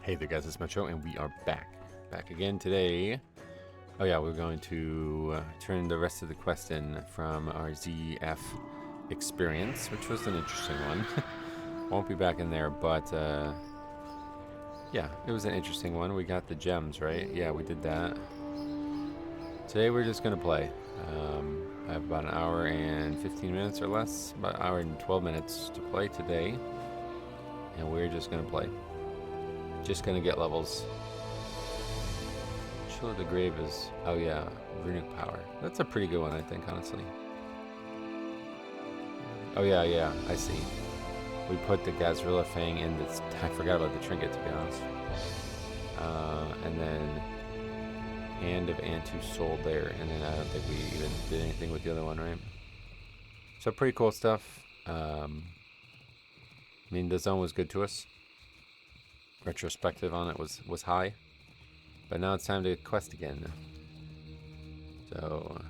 Hey there guys, it's Metro and we are back again today. Oh yeah, we're going to turn the rest of the quest in from our ZF experience, which was an interesting one. Won't be back in there, but yeah, it was an interesting one. We got the gems, right? Yeah, we did that. Today we're just gonna play. I have about an hour and 15 minutes or less, about an hour and 12 minutes to play today, and we're just gonna play. Just gonna get levels. Chill of the Grave is, oh yeah, runic power. That's a pretty good one, I think, honestly. Oh yeah, I see. We put the Gazrilla Fang in this. I forgot about the trinket, to be honest. And then Hand of Antu sold there, and then I don't think we even did anything with the other one, right? So pretty cool stuff. I mean, the zone was good to us. Retrospective on it was high, but now it's time to quest again. So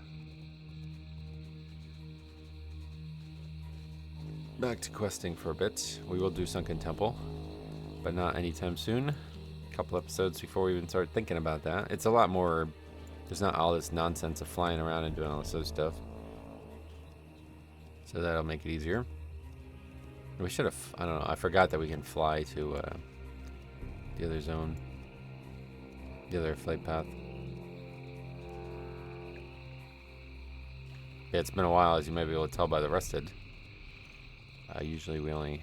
back to questing for a bit. We will do Sunken Temple, but not anytime soon. A couple episodes before we even start thinking about that. It's a lot more. There's not all this nonsense of flying around and doing all this other stuff, so that'll make it easier. We should have. I don't know. I forgot that we can fly to the other zone, the other flight path. Yeah, it's been a while, as you may be able to tell by the rested. Usually we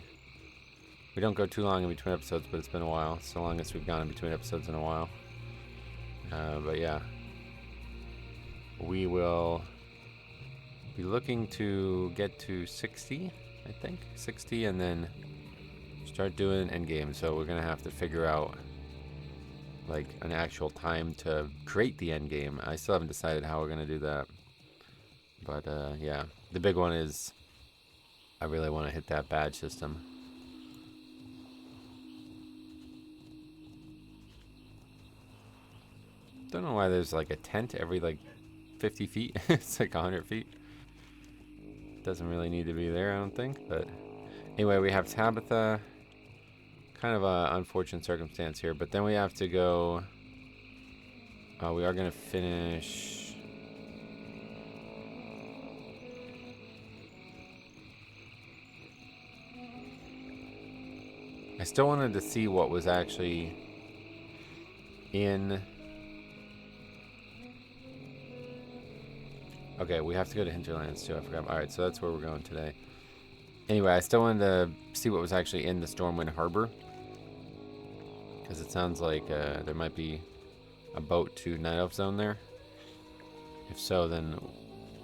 don't go too long in between episodes, but it's been a while. So long as we've gone in between episodes in a while. But yeah, we will be looking to get to 60, I think, 60, and then start doing endgame. So we're gonna have to figure out like an actual time to create the endgame. I still haven't decided how we're gonna do that, but yeah, the big one is I really want to hit that badge system. Don't know why there's like a tent every like 50 feet. It's like 100 feet. Doesn't really need to be there, I don't think. But anyway, we have Tabitha. Kind of an unfortunate circumstance here, but then we have to go. We are going to finish. I still wanted to see what was actually in. Okay, we have to go to Hinterlands too. I forgot. All right, so that's where we're going today. Anyway, I still wanted to see what was actually in the Stormwind Harbor, because it sounds like there might be a boat to Night Elf Zone there. If so, then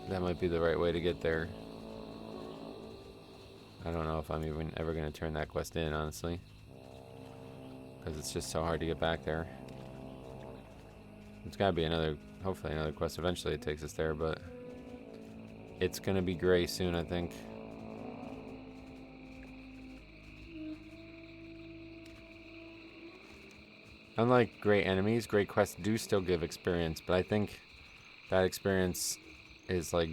that might be the right way to get there. I don't know if I'm even ever going to turn that quest in, honestly, because it's just so hard to get back there. It's got to be another, hopefully another quest. Eventually it takes us there, but it's going to be gray soon, I think. Unlike great enemies, great quests do still give experience, but I think that experience is like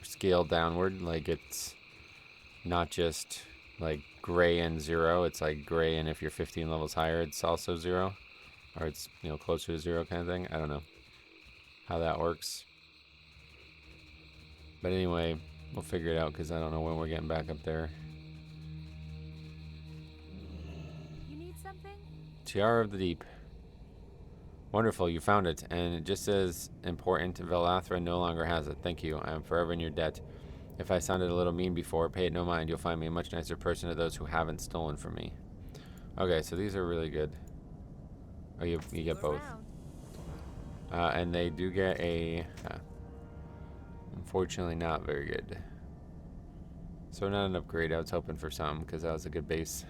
scaled downward. Like it's not just like gray and 0. It's like gray, and if you're 15 levels higher, it's also 0, or it's, you know, closer to 0 kind of thing. I don't know how that works, but anyway, we'll figure it out because I don't know when we're getting back up there. You need something? Tiara of the Deep. Wonderful, you found it, and it just as important, Velathra no longer has it. Thank you, I am forever in your debt. If I sounded a little mean before, pay it no mind. You'll find me a much nicer person to those who haven't stolen from me. Okay, so these are really good. Oh, you get both. And they do get a... unfortunately not very good. So not an upgrade. I was hoping for some, because that was a good base.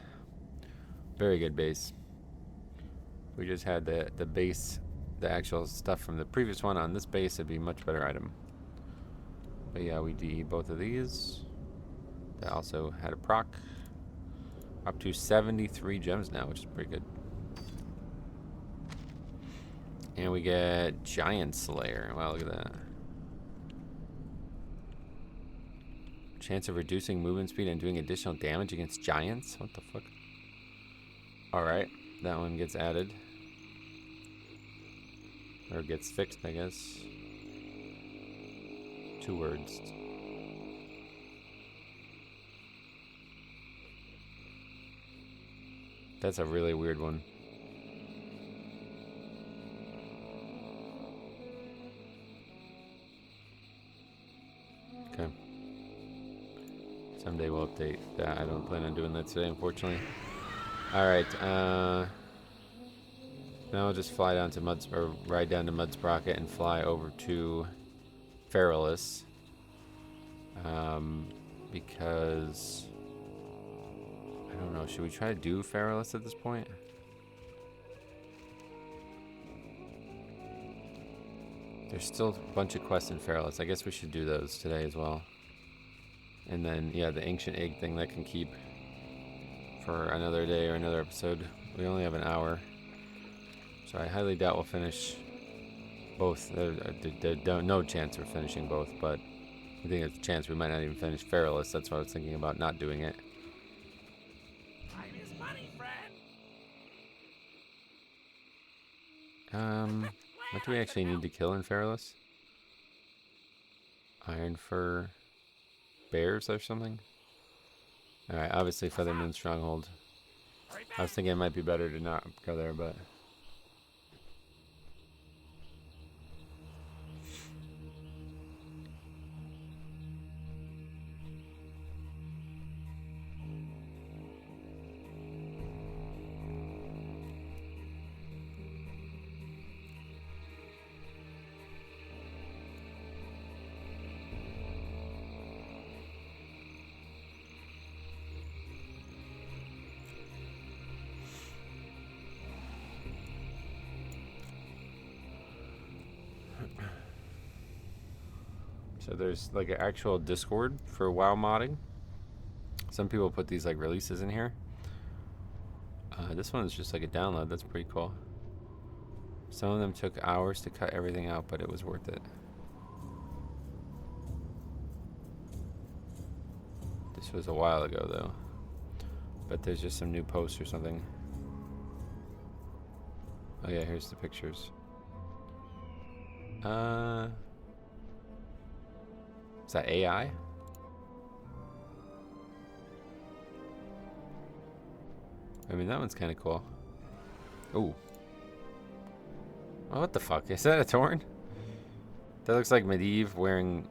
Very good base. We just had the base, the actual stuff from the previous one on this base, it'd be a much better item. But yeah, we DE both of these. That also had a proc. Up to 73 gems now, which is pretty good. And we get Giant Slayer. Wow, look at that. Chance of reducing movement speed and doing additional damage against giants? What the fuck? Alright. that one gets added. Or gets fixed, I guess. 2 words. That's a really weird one. Okay. Someday we'll update that. I don't plan on doing that today, unfortunately. Alright, now I'll just fly down to or ride down to Mudsprocket and fly over to Feralus. Because I don't know, should we try to do Feralus at this point? There's still a bunch of quests in Feralus. I guess we should do those today as well. And then, yeah, the ancient egg thing that can keep for another day or another episode. We only have an hour. So I highly doubt we'll finish both. There's no chance we're finishing both, but I think there's a chance we might not even finish Feralus. That's why I was thinking about not doing it. Time is money, friend. What do we actually need to kill in Feralus? Iron Fur bears or something? Alright, obviously Feathermoon Stronghold. I was thinking it might be better to not go there, but... So there's like an actual Discord for WoW modding. Some people put these like releases in here. This one is just like a download. That's pretty cool. Some of them took hours to cut everything out, but it was worth it. This was a while ago though. But there's just some new posts or something. Oh yeah, here's the pictures. Is that AI? I mean, that one's kind of cool. Ooh. Oh, what the fuck? Is that a Tauren? That looks like Medivh wearing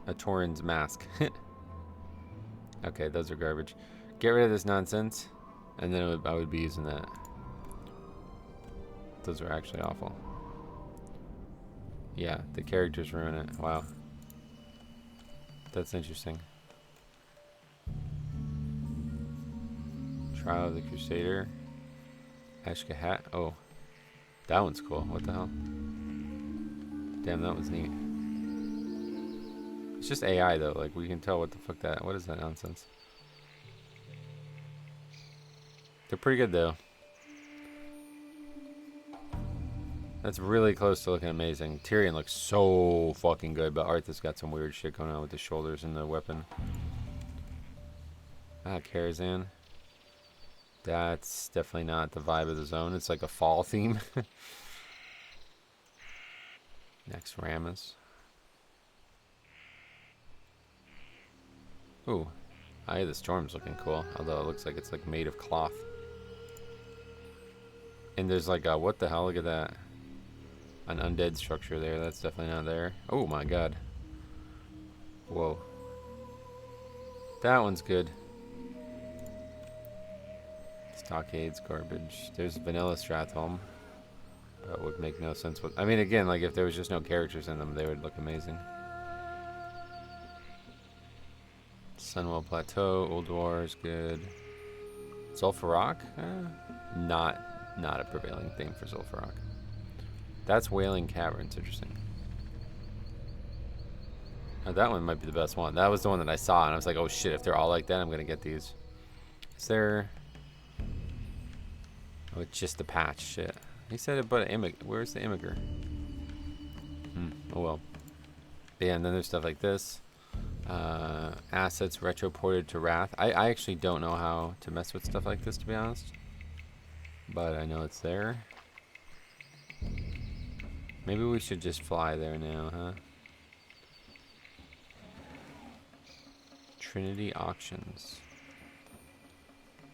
a Tauren's mask. Okay, those are garbage. Get rid of this nonsense, and then I would be using that. Those are actually awful. Yeah, the characters ruin it. Wow. That's interesting. Trial of the Crusader. Ashkahat. Oh. That one's cool. What the hell? Damn, that was neat. It's just AI though. Like, we can tell what the fuck that... What is that nonsense? They're pretty good though. That's really close to looking amazing. Tyrion looks so fucking good, but Arthas got some weird shit going on with the shoulders and the weapon. Ah, Karazhan. That's definitely not the vibe of the zone. It's like a fall theme. Next, Rammus. Ooh. Eye of the Storm's looking cool, although it looks like it's like made of cloth. And there's like a, what the hell, look at that. An undead structure there. That's definitely not there. Oh my god. Whoa. That one's good. Stockades, garbage. There's Vanilla Stratholme. That would make no sense. I mean, again, like if there was just no characters in them, they would look amazing. Sunwell Plateau, Old War is good. Zul'Farrak? Not a prevailing theme for Zul'Farrak. That's Wailing Caverns, interesting. Oh, that one might be the best one. That was the one that I saw, and I was like, oh shit, if they're all like that, I'm gonna get these. Is there... Oh, it's just the patch, shit. He said it, but where's the Immiger? Oh well. Yeah, and then there's stuff like this. Assets retro ported to Wrath. I actually don't know how to mess with stuff like this, to be honest. but I know it's there. Maybe we should just fly there now, huh? Trinity Auctions.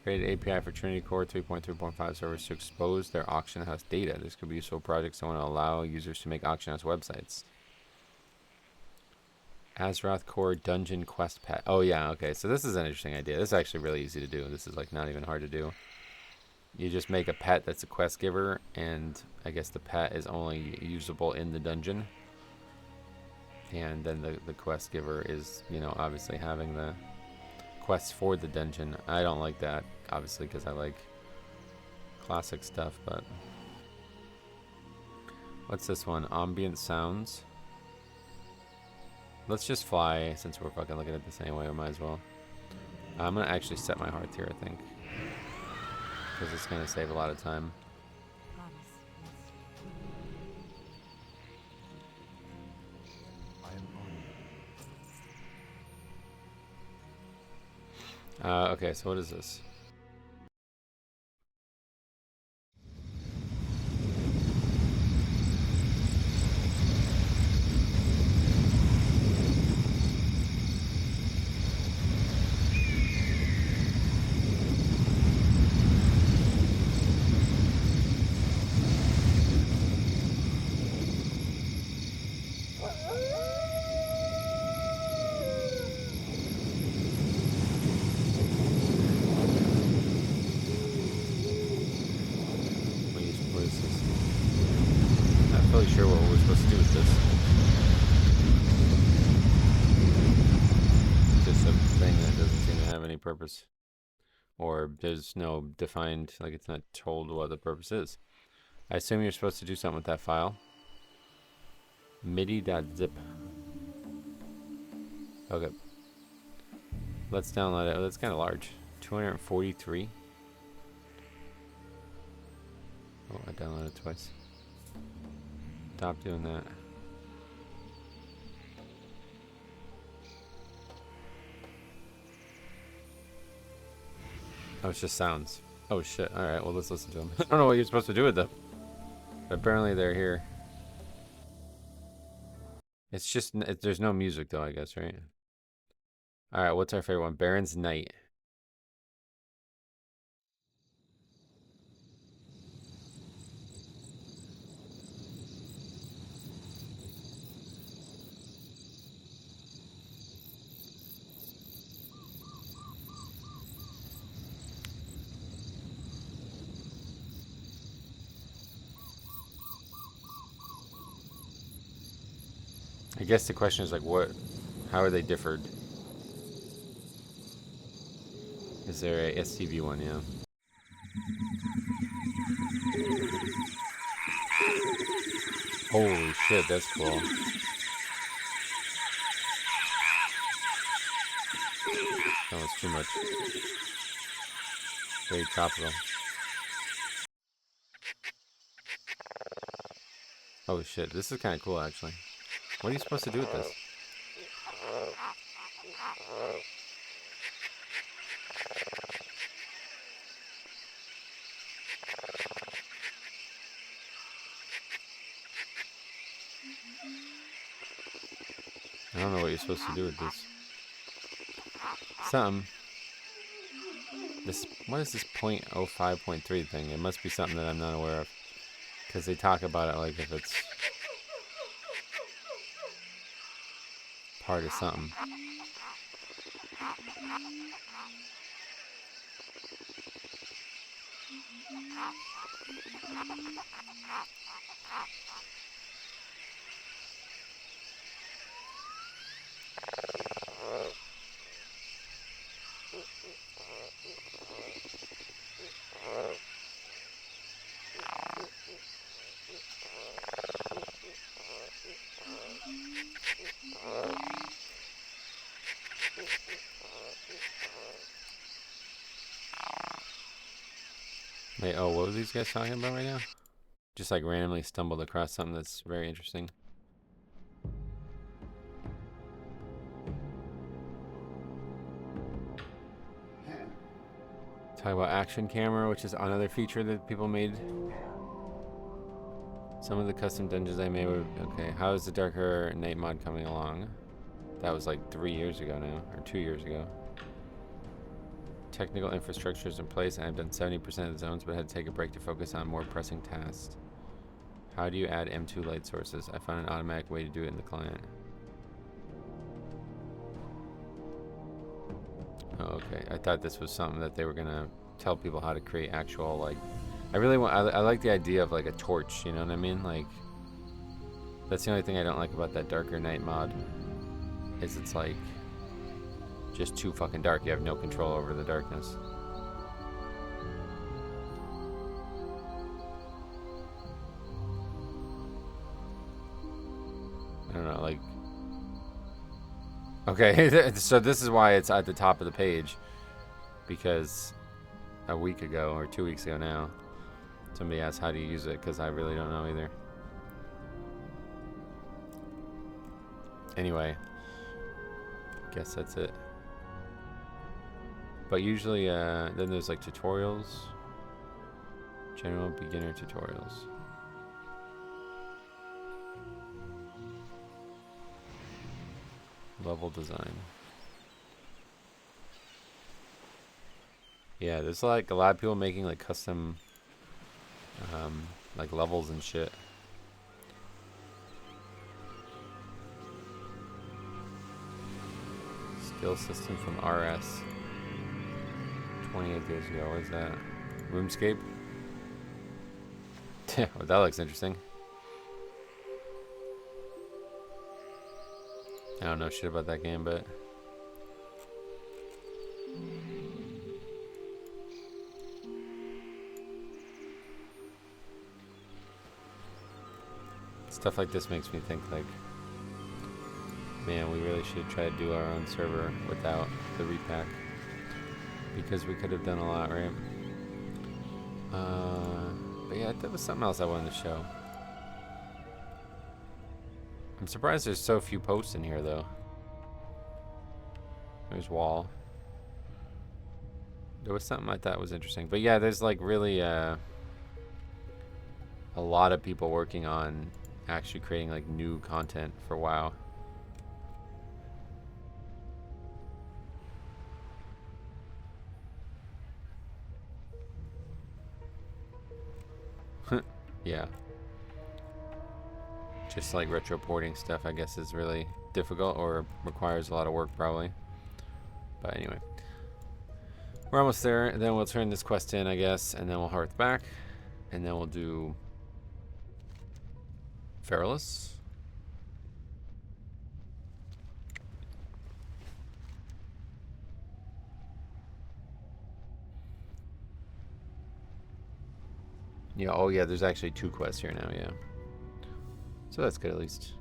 Create an API for Trinity Core 3.3.5 servers to expose their auction house data. This could be useful projects that want to allow users to make auction house websites. Azeroth Core Dungeon Quest Pet. Oh yeah, okay. So this is an interesting idea. This is actually really easy to do. This is like not even hard to do. You just make a pet that's a quest giver, and I guess the pet is only usable in the dungeon. And then the quest giver is, you know, obviously having the quests for the dungeon. I don't like that, obviously, because I like classic stuff, but... What's this one? Ambient sounds. Let's just fly, since we're fucking looking at this anyway, we might as well. I'm gonna actually set my hearth here, I think. Because it's gonna save a lot of time. Okay, so what is this? What is this? Not fully sure what we're supposed to do with this. Just a thing that doesn't seem to have any purpose. Or there's no defined, like it's not told what the purpose is. I assume you're supposed to do something with that file. MIDI.zip. Okay. Let's download it. Oh, that's kind of large. 243. Oh, I downloaded it twice. Stop doing that. Oh, it's just sounds. Oh shit. Alright, well let's listen to them. I don't know what you're supposed to do with them. But apparently they're here. It's just, there's no music though, I guess, right? Alright, what's our favorite one? Baron's Night. I guess the question is like, how are they differed? Is there a STV one? Yeah. Holy shit, that's cool. That was too much. Very tropical. Oh shit, this is kind of cool actually. What are you supposed to do with this? I don't know what you're supposed to do with this. Something. This, what is this 0.05.3 thing? It must be something that I'm not aware of. Because they talk about it like if it's part of something. Wait, oh, what were these guys talking about right now? Just like randomly stumbled across something that's very interesting. Talk about action camera, which is another feature that people made. Some of the custom dungeons I made were... Okay, how is the darker night mod coming along? That was like 3 years ago now, or 2 years ago. Technical infrastructure is in place, and I've done 70% of the zones, but had to take a break to focus on more pressing tasks. How do you add M2 light sources? I found an automatic way to do it in the client. Oh, okay. I thought this was something that they were gonna tell people how to create actual, like... I really want... I like the idea of like a torch, you know what I mean? Like... That's the only thing I don't like about that darker night mod. Is it's like... just too fucking dark. You have no control over the darkness. I don't know, like... Okay, so this is why it's at the top of the page. Because a week ago, or 2 weeks ago now, somebody asked how do you use it, because I really don't know either. Anyway, guess that's it. But usually, then there's like tutorials. General beginner tutorials. Level design. Yeah, there's like a lot of people making like custom like levels and shit. Skill system from RS. 28 years ago. What is that? RuneScape? Well, that looks interesting. I don't know shit about that game, but... Stuff like this makes me think like... Man, we really should try to do our own server without the repack. Because we could have done a lot, right? But yeah, that was something else I wanted to show. I'm surprised there's so few posts in here, though. There's wall. There was something I thought was interesting. But yeah, there's like really a lot of people working on actually creating like new content for WoW. Yeah. Just like retroporting stuff, I guess, is really difficult or requires a lot of work, probably. But anyway. We're almost there. And then we'll turn this quest in, I guess, and then we'll hearth back. And then we'll do... Feralus. Yeah, oh yeah, there's actually 2 quests here now, yeah. So that's good at least.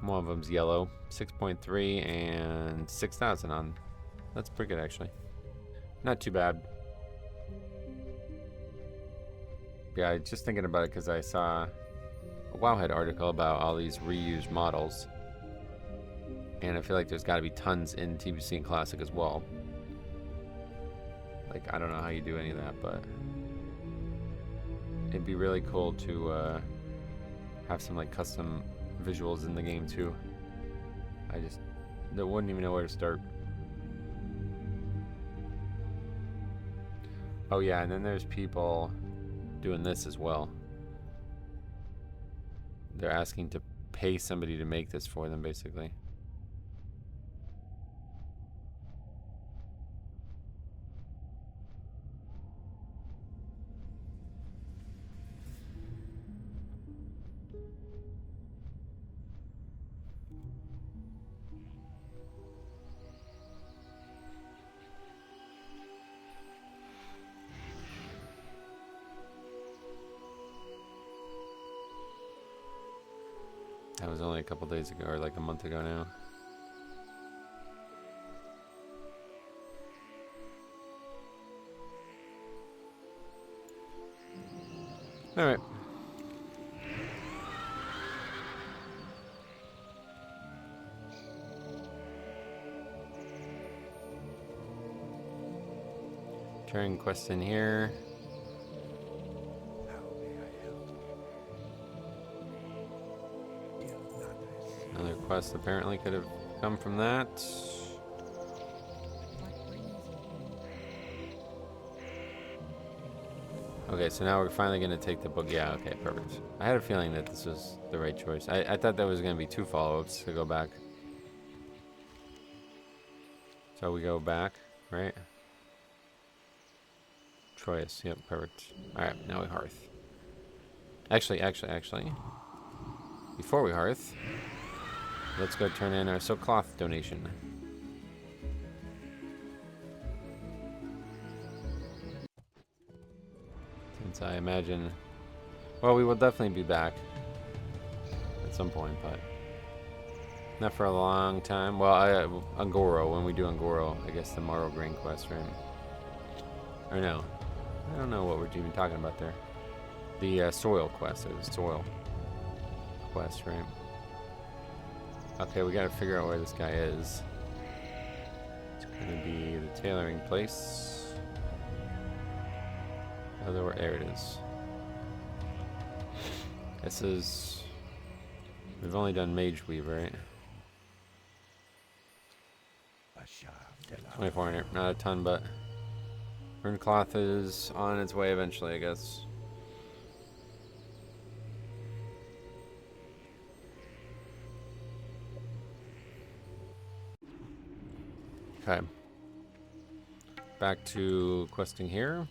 One of them's yellow. 6.3 and 6,000 on. That's pretty good, actually. Not too bad. Yeah, just thinking about it because I saw a Wowhead article about all these reused models. And I feel like there's got to be tons in TBC and Classic as well. Like, I don't know how you do any of that, but it'd be really cool to have some like custom visuals in the game too. I wouldn't even know where to start. Oh yeah, and then there's people doing this as well. They're asking to pay somebody to make this for them, basically. That was only a couple days ago, or like a month ago now. All right. Turn quest in here. Another quest apparently could have come from that. Okay, so now we're finally going to take the book. Yeah, okay, perfect. I had a feeling that this was the right choice. I thought there was going to be 2 follow-ups to go back. So we go back, right? Troyes, yep, perfect. Alright, now we hearth. Actually. Before we hearth, let's go turn in our silk cloth donation. Since I imagine... Well, we will definitely be back at some point, but... Not for a long time. Well, Angoro, when we do Angoro, I guess the Morrow Grain quest, right? Or no. I don't know what we're even talking about there. The soil quest, or the soil quest, right? Okay, we gotta figure out where this guy is. It's gonna be the tailoring place. There it is. This is... We've only done Mage Weave, right? 2400, not a ton, but... Rune Cloth is on its way eventually, I guess. Okay. Back to questing here.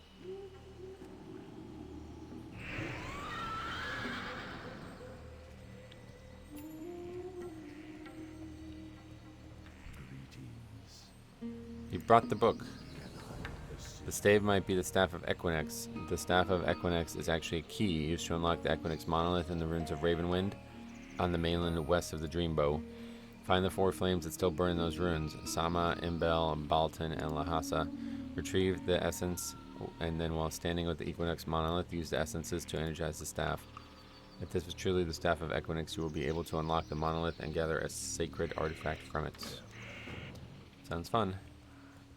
You brought the book. The stave might be the Staff of Equinix. The Staff of Equinix is actually a key used to unlock the Equinix monolith in the ruins of Ravenwind on the mainland west of the Dreambow. Find the 4 flames that still burn in those ruins: Sama, Imbel, Baltan, and Lhasa. Retrieve the essence, and then while standing with the Equinix monolith, use the essences to energize the staff. If this was truly the Staff of Equinix, you will be able to unlock the monolith and gather a sacred artifact from it. Sounds fun.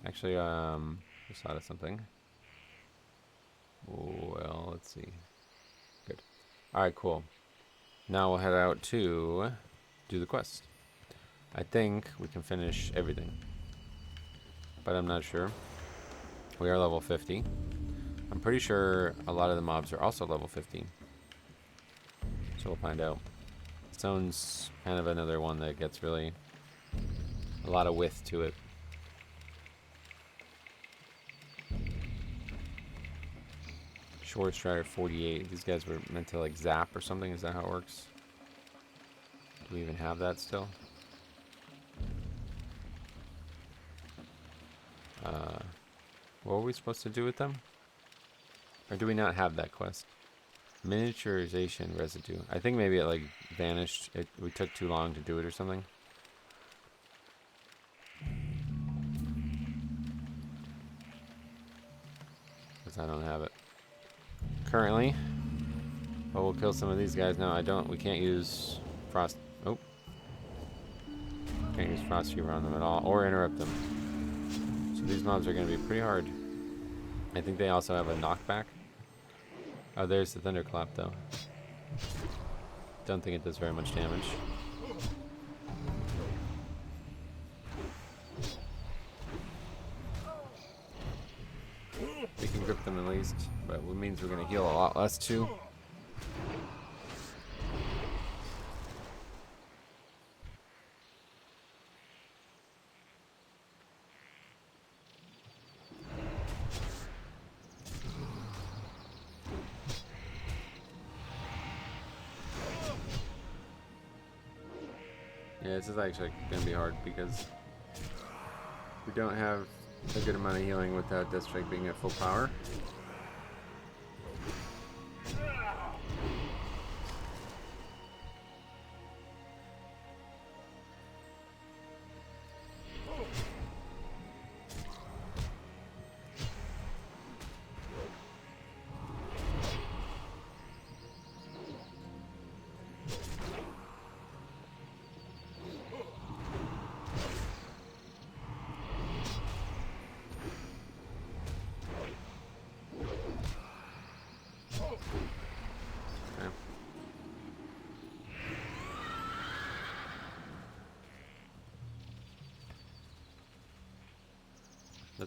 Actually, just thought of something. Well, let's see. Good. Alright, cool. Now we'll head out to do the quest. I think we can finish everything, but I'm not sure. We are level 50. I'm pretty sure a lot of the mobs are also level 50. So we'll find out. Stone's kind of another one that gets really a lot of width to it. Shore Strider 48. These guys were meant to like zap or something. Is that how it works? Do we even have that still? What were we supposed to do with them? Or do we not have that quest? Miniaturization residue. I think maybe it like vanished. We took too long to do it or something. Because I don't have it currently. But we'll kill some of these guys now. We can't use frost. Oh. Can't use frost fever on them at all. Or interrupt them. So these mobs are going to be pretty hard. I think they also have a knockback. Oh, there's the thunderclap though. Don't think it does very much damage. We can grip them at least, but it means we're going to heal a lot less too. Yeah, this is actually going to be hard because we don't have a good amount of healing without Death Strike being at full power.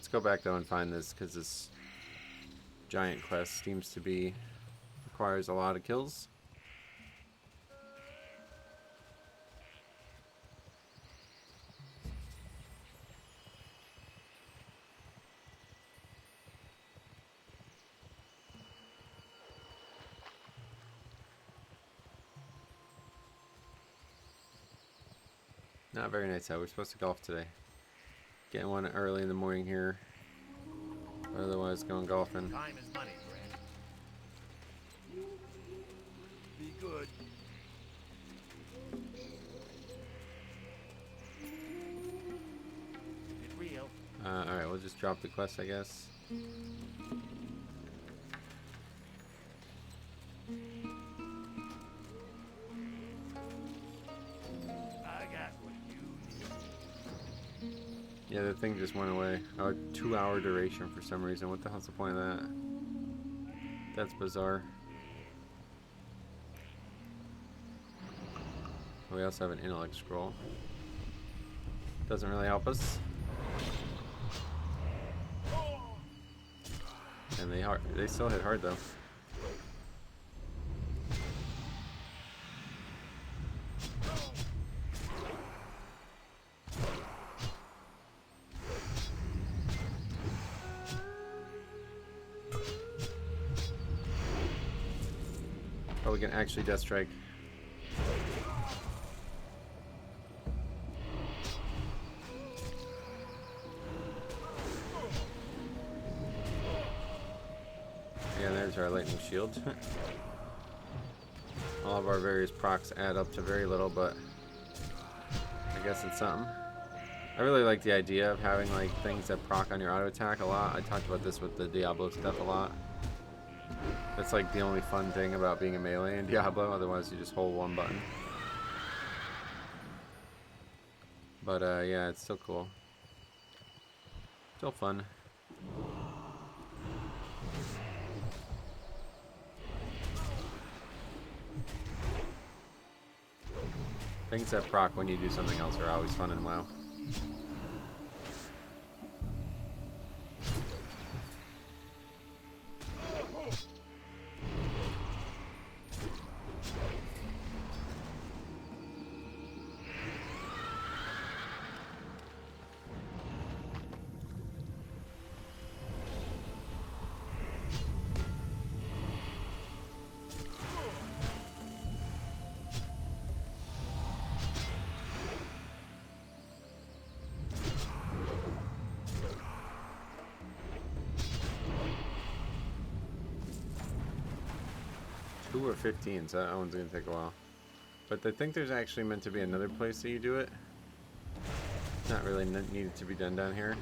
Let's go back though and find this, because this giant quest seems to be requires a lot of kills. Not very nice out. We're supposed to golf today. Getting one early in the morning here. Otherwise, going golfing. Time is money, friend. Be good. Keep it real. Alright, we'll just drop the quest, I guess. I got what you need. Yeah, the thing just went away. Oh, 2-hour duration for some reason. What the hell's the point of that? That's bizarre. We also have an intellect scroll. Doesn't really help us. And they still hit hard though. Oh, we can actually death strike. Yeah, there's our lightning shield. All of our various procs add up to very little, but I guess it's something. I really like the idea of having like things that proc on your auto attack a lot. I talked about this with the Diablo stuff a lot. That's like the only fun thing about being a melee in Diablo, otherwise you just hold one button. But yeah, it's still cool. Still fun. Things that proc when you do something else are always fun in WoW. Two or 15, so that one's gonna take a while. But I think there's actually meant to be another place that you do it. Not really needed to be done down here.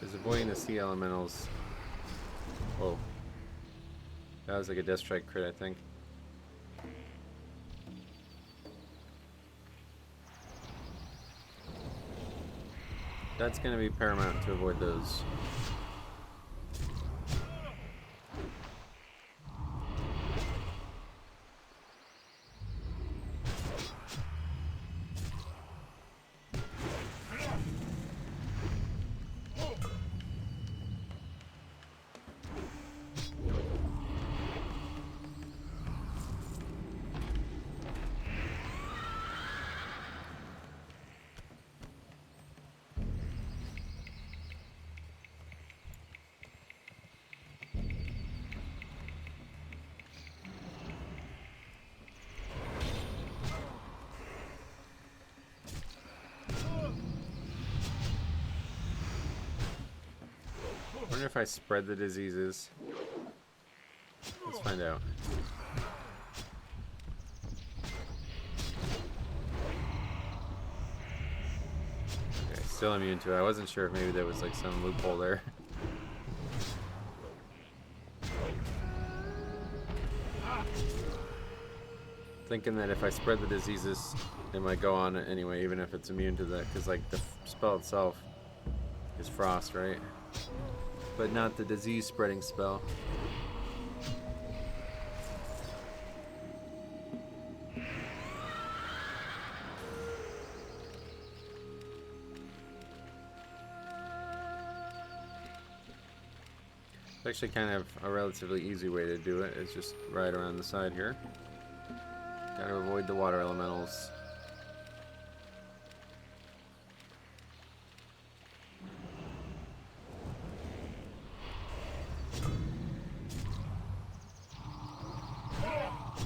Is avoiding the sea elementals. Whoa. That was like a death strike crit, I think. That's gonna be paramount to avoid those. I wonder if I spread the diseases. Let's find out. Okay, still immune to it. I wasn't sure if maybe there was like some loophole there. Thinking that if I spread the diseases, it might go on anyway, even if it's immune to that, because like the spell itself is frost, right? But not the disease spreading spell. It's actually kind of a relatively easy way to do it. It's just right around the side here. Gotta avoid the water elementals.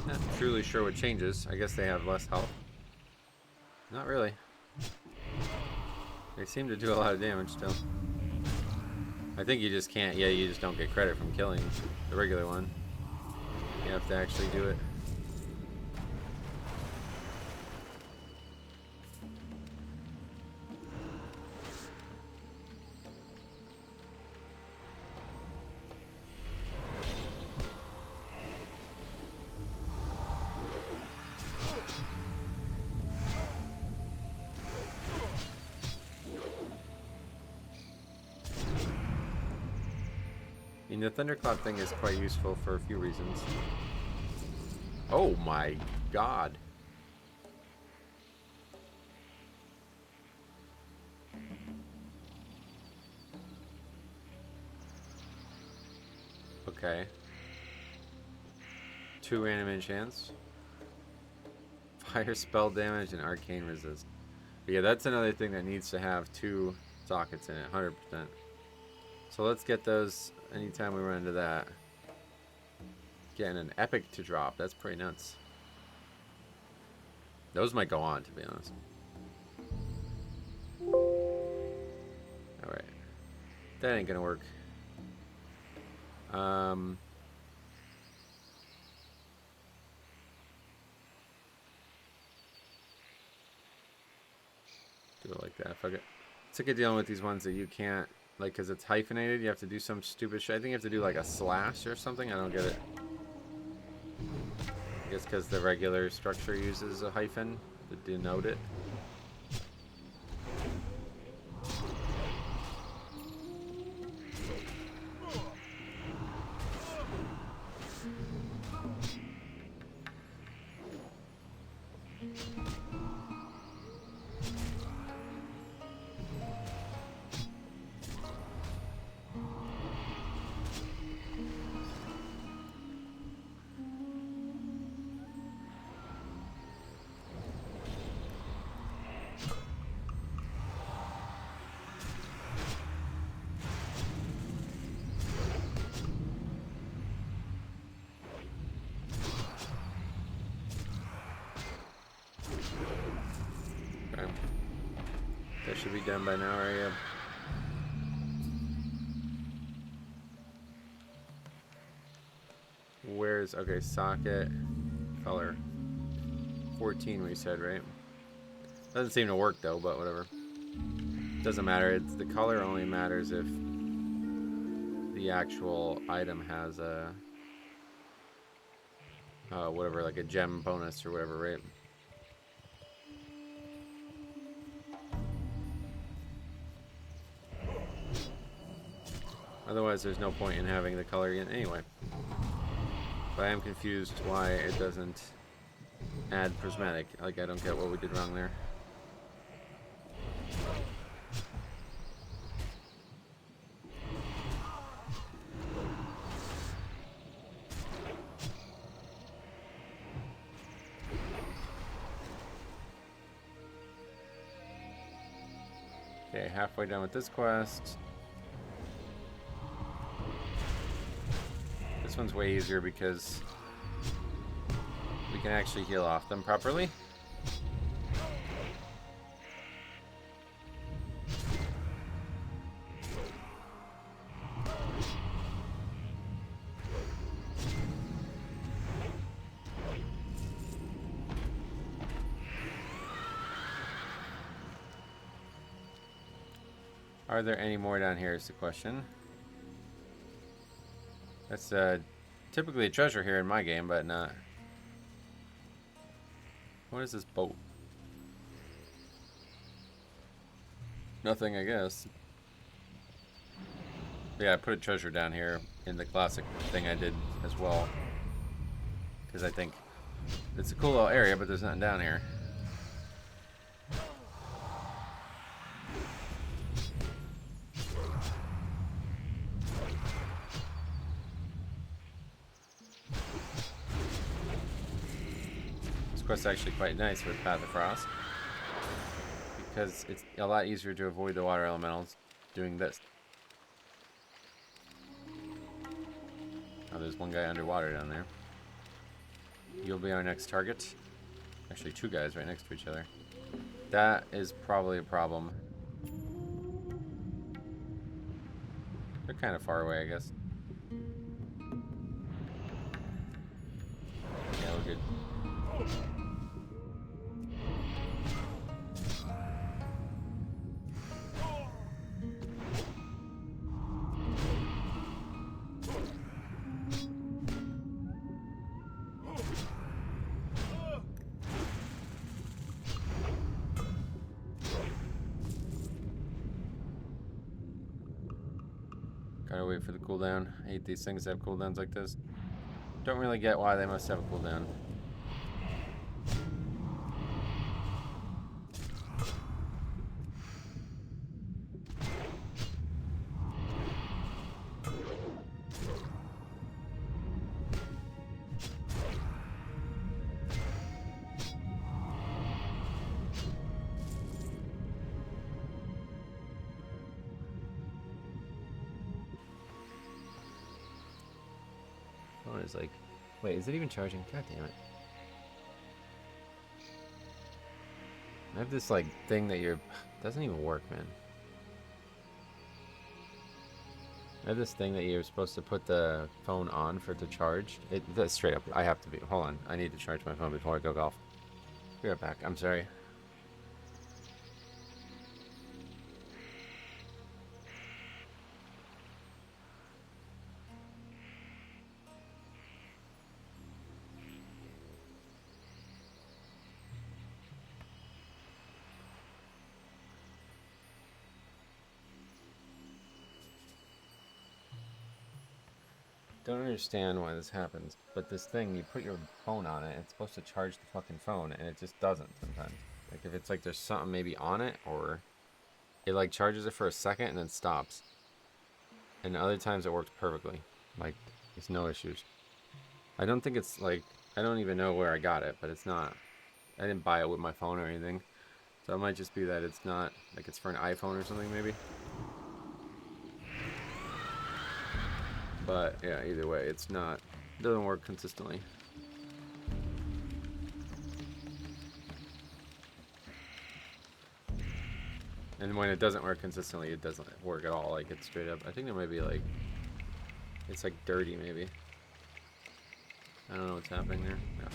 Not truly sure what changes. I guess they have less health. Not really. They seem to do a lot of damage still. I think you just can't, yeah, you just don't get credit from killing the regular one. You have to actually do it. I mean, the thunderclap thing is quite useful for a few reasons. Oh my god. Okay. 2 random enchants. Fire spell damage and arcane resist. But yeah, that's another thing that needs to have 2 sockets in it, 100%. So let's get those anytime we run into that. Getting an epic to drop, that's pretty nuts. Those might go on, to be honest. Alright. That ain't gonna work. Do it like that. Fuck it. Sick of dealing with these ones that you can't, like, because it's hyphenated, you have to do some stupid shit. I think you have to do like a slash or something. I don't get it. I guess because the regular structure uses a hyphen to denote it. That should be done by now, right? Yeah. Where's, okay, socket, color. 14 we said, right? Doesn't seem to work though, but whatever. Doesn't matter, it's the color only matters if the actual item has a, whatever, like a gem bonus or whatever, right? Otherwise, there's no point in having the color again anyway. But I am confused why it doesn't add prismatic. Like, I don't get what we did wrong there. Okay, halfway done with this quest. This one's way easier because we can actually heal off them properly. Are there any more down here is the question. That's typically a treasure here in my game, but not. What is this boat? Nothing, I guess. Yeah, I put a treasure down here in the classic thing I did as well. Because I think it's a cool little area, but there's nothing down here. This quest's actually quite nice with Path of Frost. Because it's a lot easier to avoid the water elementals doing this. Oh, there's one guy underwater down there. You'll be our next target. Actually, two guys right next to each other. That is probably a problem. They're kind of far away, I guess. Yeah, we're good. Gotta wait for the cooldown. I hate these things that have cooldowns like this. Don't really get why they must have a cooldown. Phone is like, wait, is it even charging? God damn it. I have this like thing that doesn't even work, man. I have this thing that you're supposed to put the phone on for it to charge. That's straight up. I have to be. Hold on. I need to charge my phone before I go golf. Be right back. I'm sorry. Don't understand why this happens, but this thing, you put your phone on it, it's supposed to charge the fucking phone, and it just doesn't sometimes. Like, if it's like there's something maybe on it, or it like charges it for a second and then stops. And other times it works perfectly. Like, there's no issues. I don't think it's like, I don't even know where I got it, but it's not, I didn't buy it with my phone or anything. So it might just be that it's not, like it's for an iPhone or something maybe. But yeah, either way, it doesn't work consistently. And when it doesn't work consistently, it doesn't work at all. Like, it's straight up, I think there might be like, it's like dirty maybe. I don't know what's happening there. No.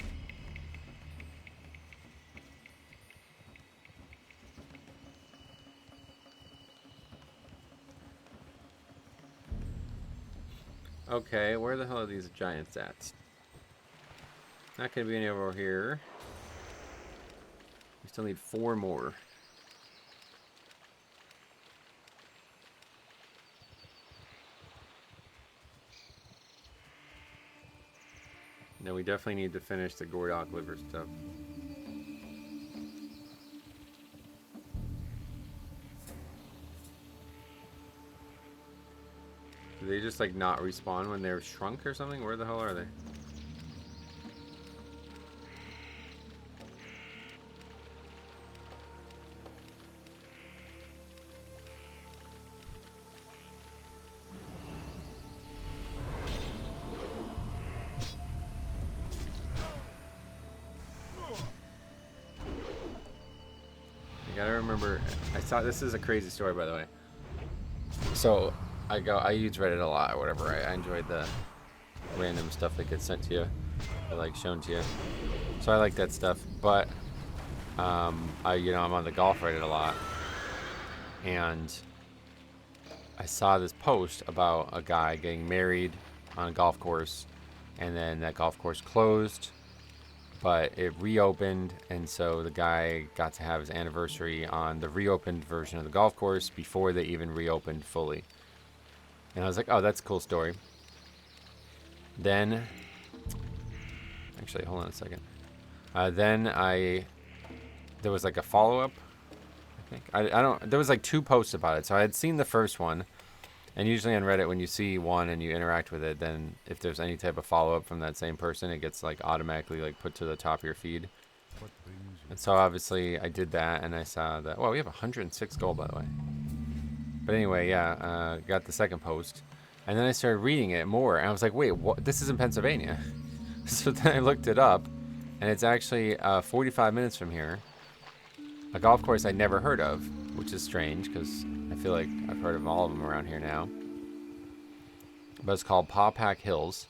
Okay, where the hell are these giants at? Not gonna be any over here. We still need 4 more. Now we definitely need to finish the Gordock liver stuff. Do they just like not respawn when they're shrunk or something? Where the hell are they? You gotta remember, this is a crazy story, by the way. So I use Reddit a lot or whatever. I enjoyed the random stuff that gets sent to you, or like shown to you. So I like that stuff. But I'm on the golf Reddit a lot, and I saw this post about a guy getting married on a golf course, and then that golf course closed. but it reopened, and so the guy got to have his anniversary on the reopened version of the golf course before they even reopened fully. And I was like, oh, that's a cool story. Then, actually, hold on a second. Then there was like a follow-up, I think. I don't, there was like 2 posts about it. So I had seen the first one, and usually on Reddit, when you see one and you interact with it, then if there's any type of follow-up from that same person, it gets like automatically like put to the top of your feed. And so obviously I did that, and I saw that, well, we have 106 gold, by the way. But anyway, yeah, got the second post. And then I started reading it more, and I was like, wait, what? This is in Pennsylvania. So then I looked it up, and it's actually 45 minutes from here. A golf course I never heard of, which is strange, because I feel like I've heard of all of them around here now. But it's called Pawpack Hills.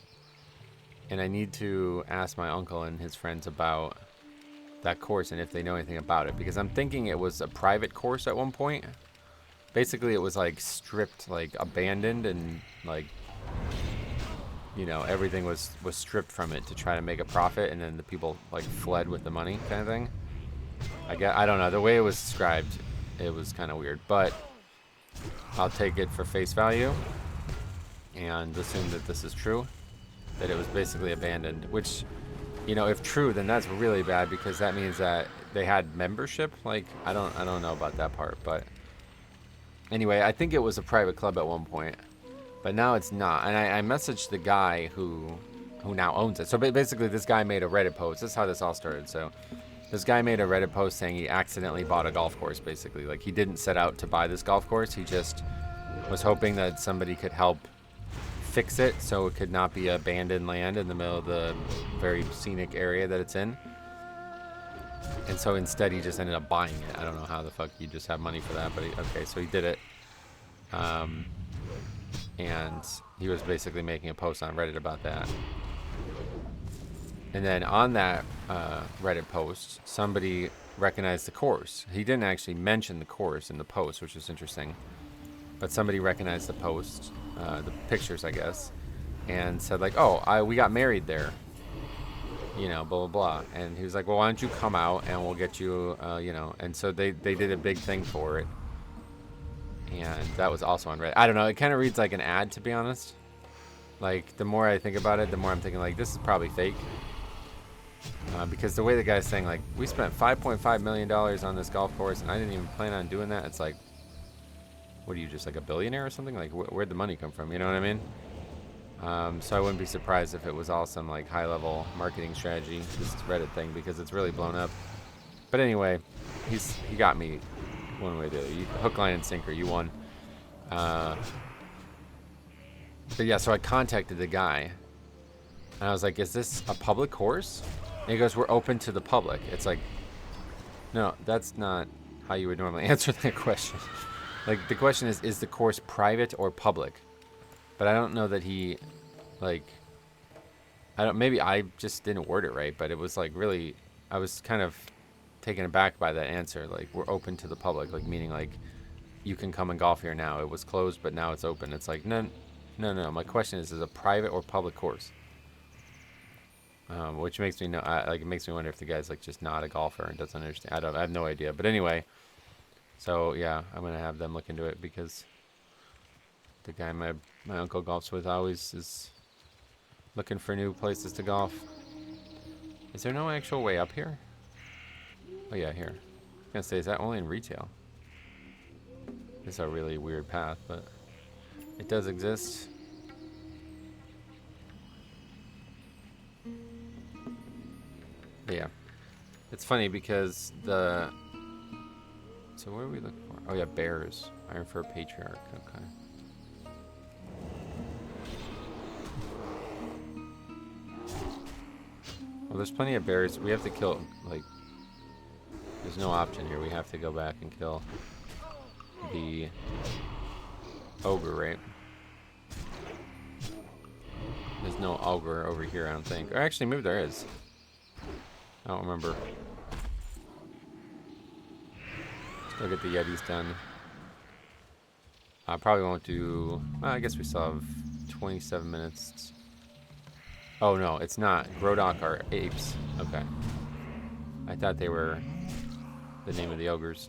And I need to ask my uncle and his friends about that course and if they know anything about it. Because I'm thinking it was a private course at one point. Basically, it was like stripped, like abandoned, and like, you know, everything was stripped from it to try to make a profit, and then the people like fled with the money, kind of thing. I don't know, the way it was described, it was kind of weird, but I'll take it for face value and assume that this is true, that it was basically abandoned. Which, you know, if true, then that's really bad, because that means that they had membership. Like, I don't know about that part, but. Anyway, I think it was a private club at one point, but now it's not. And I messaged the guy who now owns it. So basically, this guy made a Reddit post. This is how this all started. So this guy made a Reddit post saying he accidentally bought a golf course, basically. Like, he didn't set out to buy this golf course. He just was hoping that somebody could help fix it so it could not be abandoned land in the middle of the very scenic area that it's in. And so instead he just ended up buying it. I don't know how the fuck you just have money for that, but okay, so he did it. And he was basically making a post on Reddit about that. And then on that Reddit post, somebody recognized the course. He didn't actually mention the course in the post, which is interesting. But somebody recognized the post, the pictures, I guess, and said like, oh, we got married there. You know, blah, blah, blah. And he was like, well, why don't you come out and we'll get you, you know. And so they did a big thing for it. And that was also on Reddit. I don't know. It kind of reads like an ad, to be honest. Like, the more I think about it, the more I'm thinking, like, this is probably fake. Because the way the guy's saying, like, we spent $5.5 million on this golf course, and I didn't even plan on doing that. It's like, what are you, just like a billionaire or something? Like, where'd the money come from? You know what I mean? So I wouldn't be surprised if it was all some like high-level marketing strategy, this Reddit thing, because it's really blown up. But anyway, he got me one way or the other. Hook, line, and sinker. You won. But yeah, so I contacted the guy, and I was like, "Is this a public course?" And he goes, "We're open to the public." It's like, no, that's not how you would normally answer that question. Like, the question is the course private or public? But I don't know that he, like, maybe I just didn't word it right, but it was like really, I was kind of taken aback by that answer. Like, we're open to the public, like, meaning like, you can come and golf here now. It was closed, but now it's open. It's like, no. My question is a private or public course? Which makes me like, it makes me wonder if the guy's like just not a golfer and doesn't understand. I have no idea. But anyway, so yeah, I'm gonna have them look into it, because the guy my uncle golfs with always is looking for new places to golf. Is there no actual way up here? Oh yeah, here. I was gonna say, is that only in retail? It's a really weird path, but it does exist. But yeah, it's funny because so what are we looking for? Oh yeah, bears. Iron Fur Patriarch. Okay. Well, there's plenty of bears. We have to kill, like, there's no option here. We have to go back and kill the ogre, right? There's no ogre over here, I don't think. Or actually, maybe there is. I don't remember. Let's go get the Yetis done. I probably won't do... Well, I guess we still have 27 minutes. Oh no, it's not. Grodok are apes. Okay. I thought they were the name of the ogres.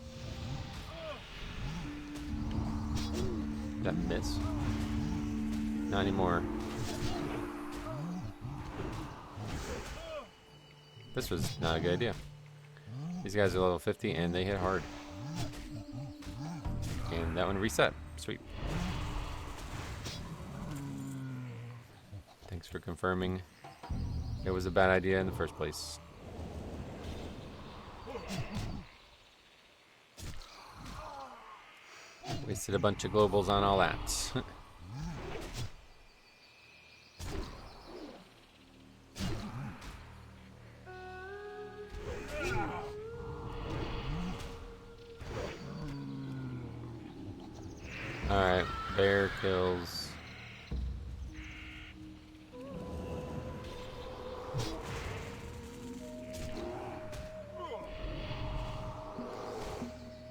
That miss? Not anymore. This was not a good idea. These guys are level 50 and they hit hard. And that one reset. Sweet. Thanks for confirming it was a bad idea in the first place. Wasted a bunch of globals on all that. Alright, bear kills.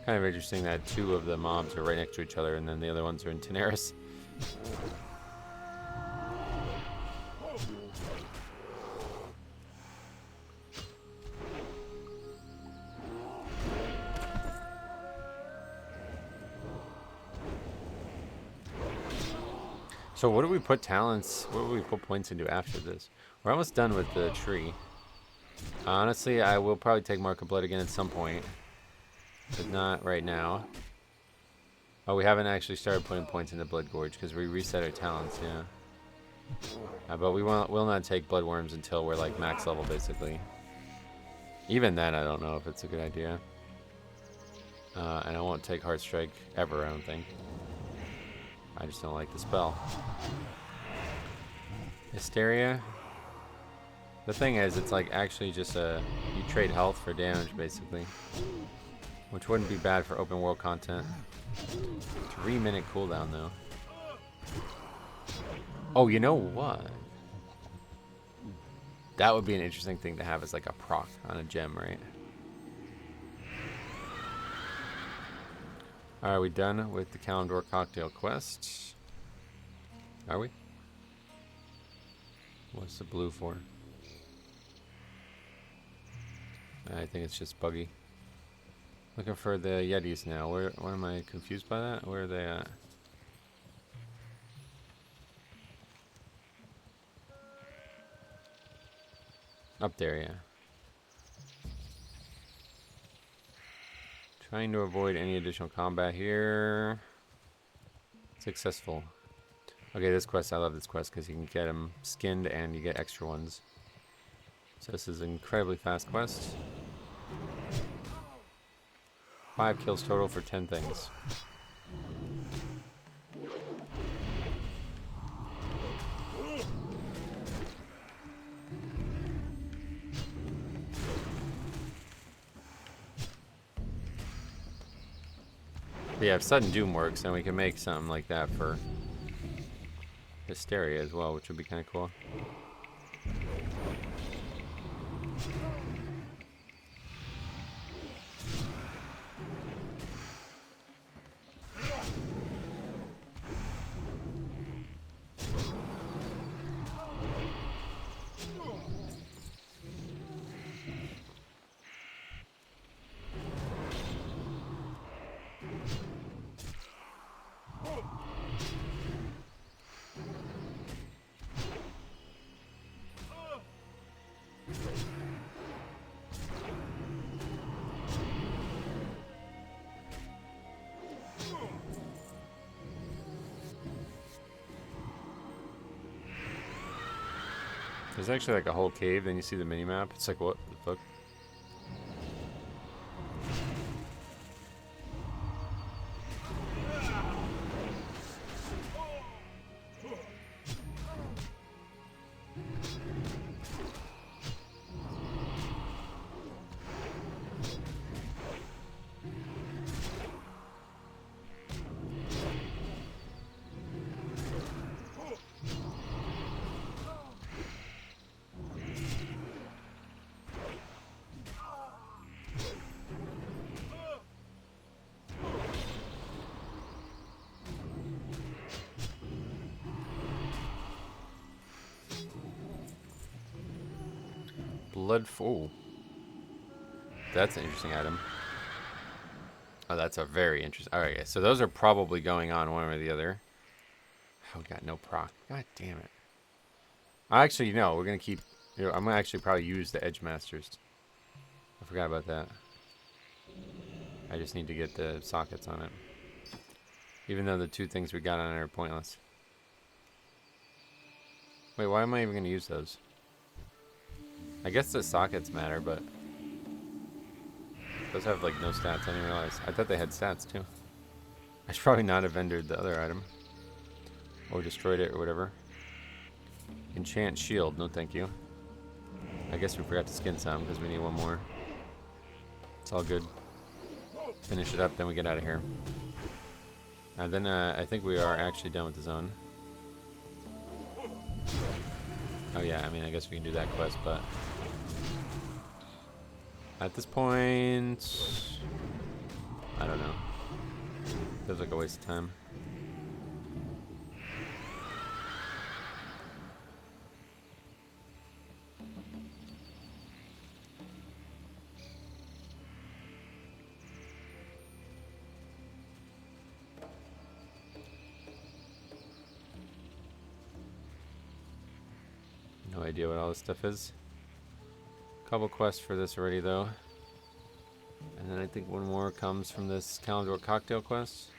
Kind of interesting that two of the mobs are right next to each other and then the other ones are in Tenaris. So what do we put talents, what do we put points into after this? We're almost done with the tree. Honestly, I will probably take Mark of Blood again at some point. But not right now. Oh, we haven't actually started putting points into Blood Gorge because we reset our talents, yeah. But we will not take Blood Worms until we're like max level, basically. Even then, I don't know if it's a good idea. And I won't take Heart Strike ever, I don't think. I just don't like the spell. Hysteria. The thing is, it's like actually just you trade health for damage, basically. Which wouldn't be bad for open world content. 3-minute cooldown, though. Oh, you know what? That would be an interesting thing to have as like a proc on a gem, right? Are we done with the Calendor Cocktail quest? Are we? What's the blue for? I think it's just buggy. Looking for the Yetis now. Where am I confused by that? Where are they at? Up there, yeah. Trying to avoid any additional combat here. Successful. Okay, this quest, I love this quest because you can get them skinned and you get extra ones. So this is an incredibly fast quest. 5 kills total for 10 things. But yeah, if Sudden Doom works, then we can make something like that for Hysteria as well, which would be kind of cool. There's actually like a whole cave, then you see the mini-map. It's like, what the fuck? Blood. Oh, that's an interesting item. Oh, that's a very interesting. All right, so those are probably going on one or the other. Oh, we got no proc. God damn it. Actually, no, we're gonna keep. I'm gonna actually probably use the Edge Masters. I forgot about that. I just need to get the sockets on it. Even though the two things we got on it are pointless. Wait, why am I even gonna use those? I guess the sockets matter, but those have like no stats. I didn't realize. I thought they had stats too. I should probably not have entered the other item. Or destroyed it or whatever. Enchant shield, no thank you. I guess we forgot to skin some because we need one more. It's all good. Finish it up, then we get out of here. And then I think we are actually done with the zone. Oh yeah, I mean I guess we can do that quest, but at this point, I don't know. Feels like a waste of time. No idea what all this stuff is. Couple quests for this already though. And then I think one more comes from this Calendar Cocktail quest.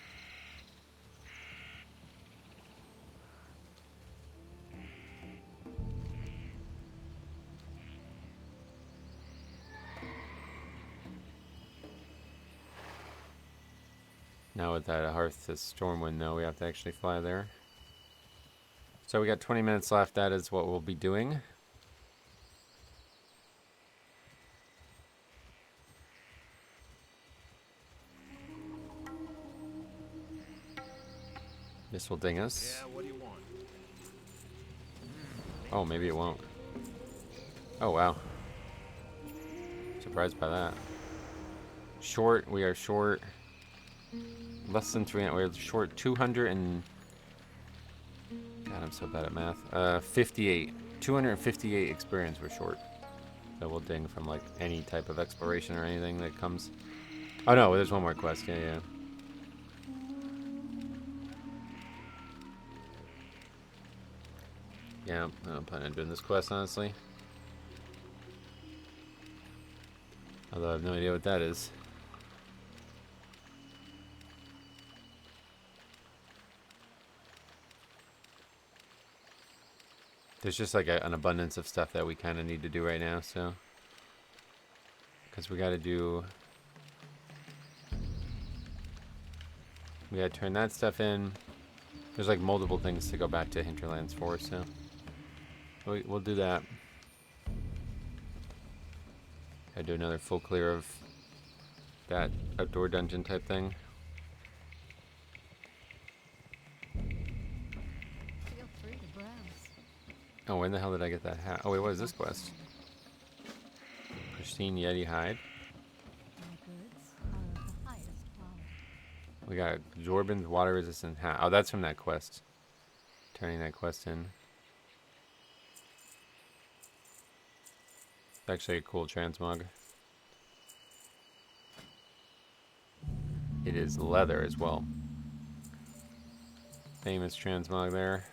Now with that Hearth to Stormwind though, we have to actually fly there. So we got 20 minutes left. That is what we'll be doing. This will ding us. Yeah, what do you want? Oh, maybe it won't. Oh, wow. Surprised by that. Short, we are short. Less than 300. We're short 200 and... God, I'm so bad at math. 58. 258 experience we're short. So we'll ding from like any type of exploration or anything that comes. Oh no, there's one more quest. Yeah, yeah. Yeah, I don't plan on doing this quest, honestly. Although I have no idea what that is. There's just like an abundance of stuff that we kind of need to do right now, so. Because we got to do... We got to turn that stuff in. There's like multiple things to go back to Hinterlands for, so. We'll do that. I do another full clear of that outdoor dungeon type thing. Feel free to browse. Oh, when the hell did I get that hat? Oh wait, what is this quest? Pristine Yeti hide. My goods are of the highest quality. We got Zorbin's water resistant hat. Oh, that's from that quest. Turning that quest in. It's actually a cool transmog. It is leather as well. Famous transmog there.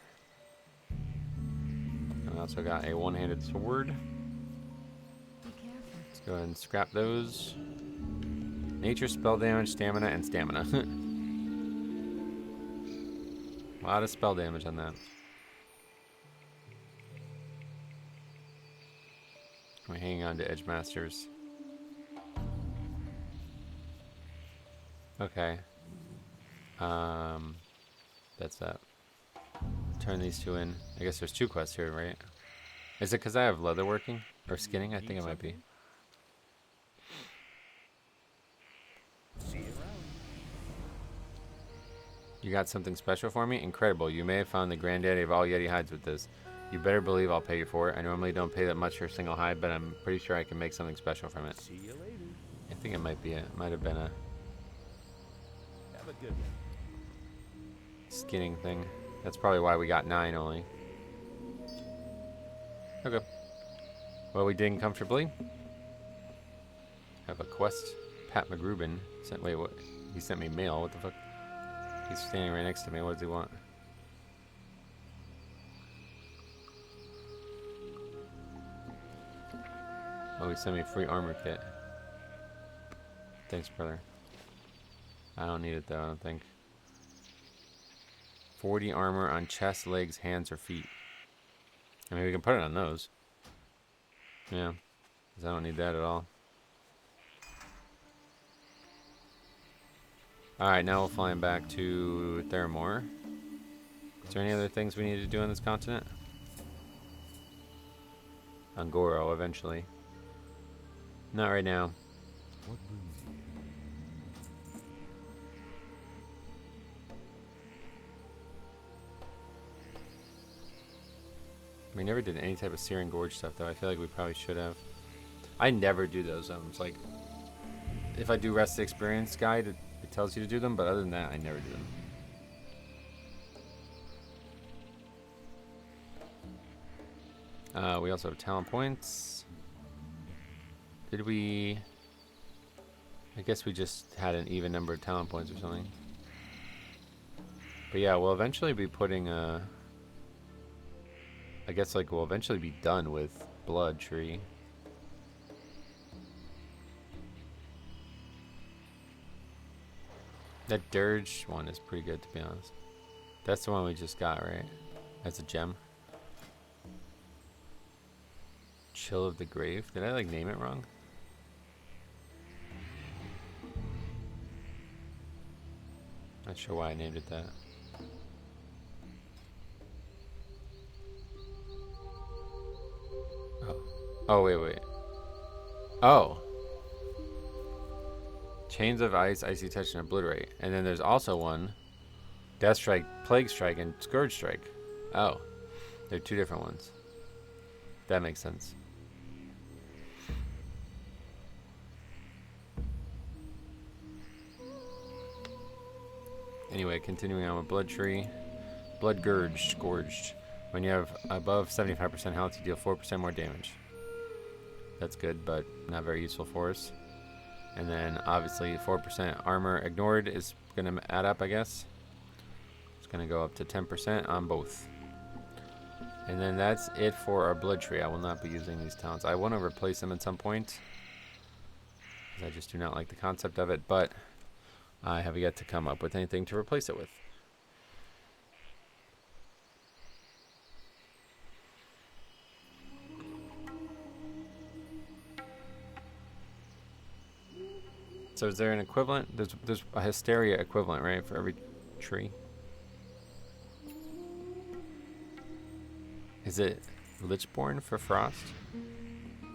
And I also got a one-handed sword. Be careful. Let's go ahead and scrap those. Nature, spell damage, stamina, and stamina. A lot of spell damage on that. We're hanging on to Edge Masters. Okay. That's that. Turn these two in. I guess there's two quests here, right? Is it because I have leather working? Or skinning? I think it might be. See you around. You got something special for me? Incredible. You may have found the granddaddy of all Yeti hides with this. You better believe I'll pay you for it. I normally don't pay that much for a single hide, but I'm pretty sure I can make something special from it. See you later. I think it might be it. Might have been a Have a good one. skinning thing. That's probably why we got 9 only. Okay. Well, we did comfortably. Have a quest. Pat McGruben sent. Wait, what? He sent me mail. What the fuck? He's standing right next to me. What does he want? Oh, he sent me a free armor kit. Thanks, brother. I don't need it though, I don't think. 40 armor on chest, legs, hands, or feet. I mean, we can put it on those. Yeah, because I don't need that at all. Alright, now we're flying back to Theramore. Is there any other things we need to do on this continent? On Goro, eventually. Not right now. What brings you here? We never did any type of Searing Gorge stuff, though. I feel like we probably should have. I never do those zones. Like, if I do Rest of the Experience guide, it tells you to do them, but other than that, I never do them. We also have talent points. Did we... I guess we just had an even number of talent points or something. But yeah, we'll eventually be putting I guess like we'll eventually be done with Blood Tree. That Dirge one is pretty good, to be honest. That's the one we just got, right? That's a gem. Chill of the Grave. Did I like name it wrong? Not sure why I named it that. Oh. Oh, wait. Oh. Chains of Ice, Icy Touch, and Obliterate. And then there's also one. Death Strike, Plague Strike, and Scourge Strike. Oh. They're two different ones. That makes sense. Anyway, continuing on with Blood Tree. Blood Gurged, Scourged. When you have above 75% health, you deal 4% more damage. That's good, but not very useful for us. And then, obviously, 4% armor ignored is going to add up, I guess. It's going to go up to 10% on both. And then that's it for our Blood Tree. I will not be using these talents. I want to replace them at some point, because I just do not like the concept of it, but I have yet to come up with anything to replace it with. So is there an equivalent? There's a Hysteria equivalent, right, for every tree? Is it Lichborn for Frost?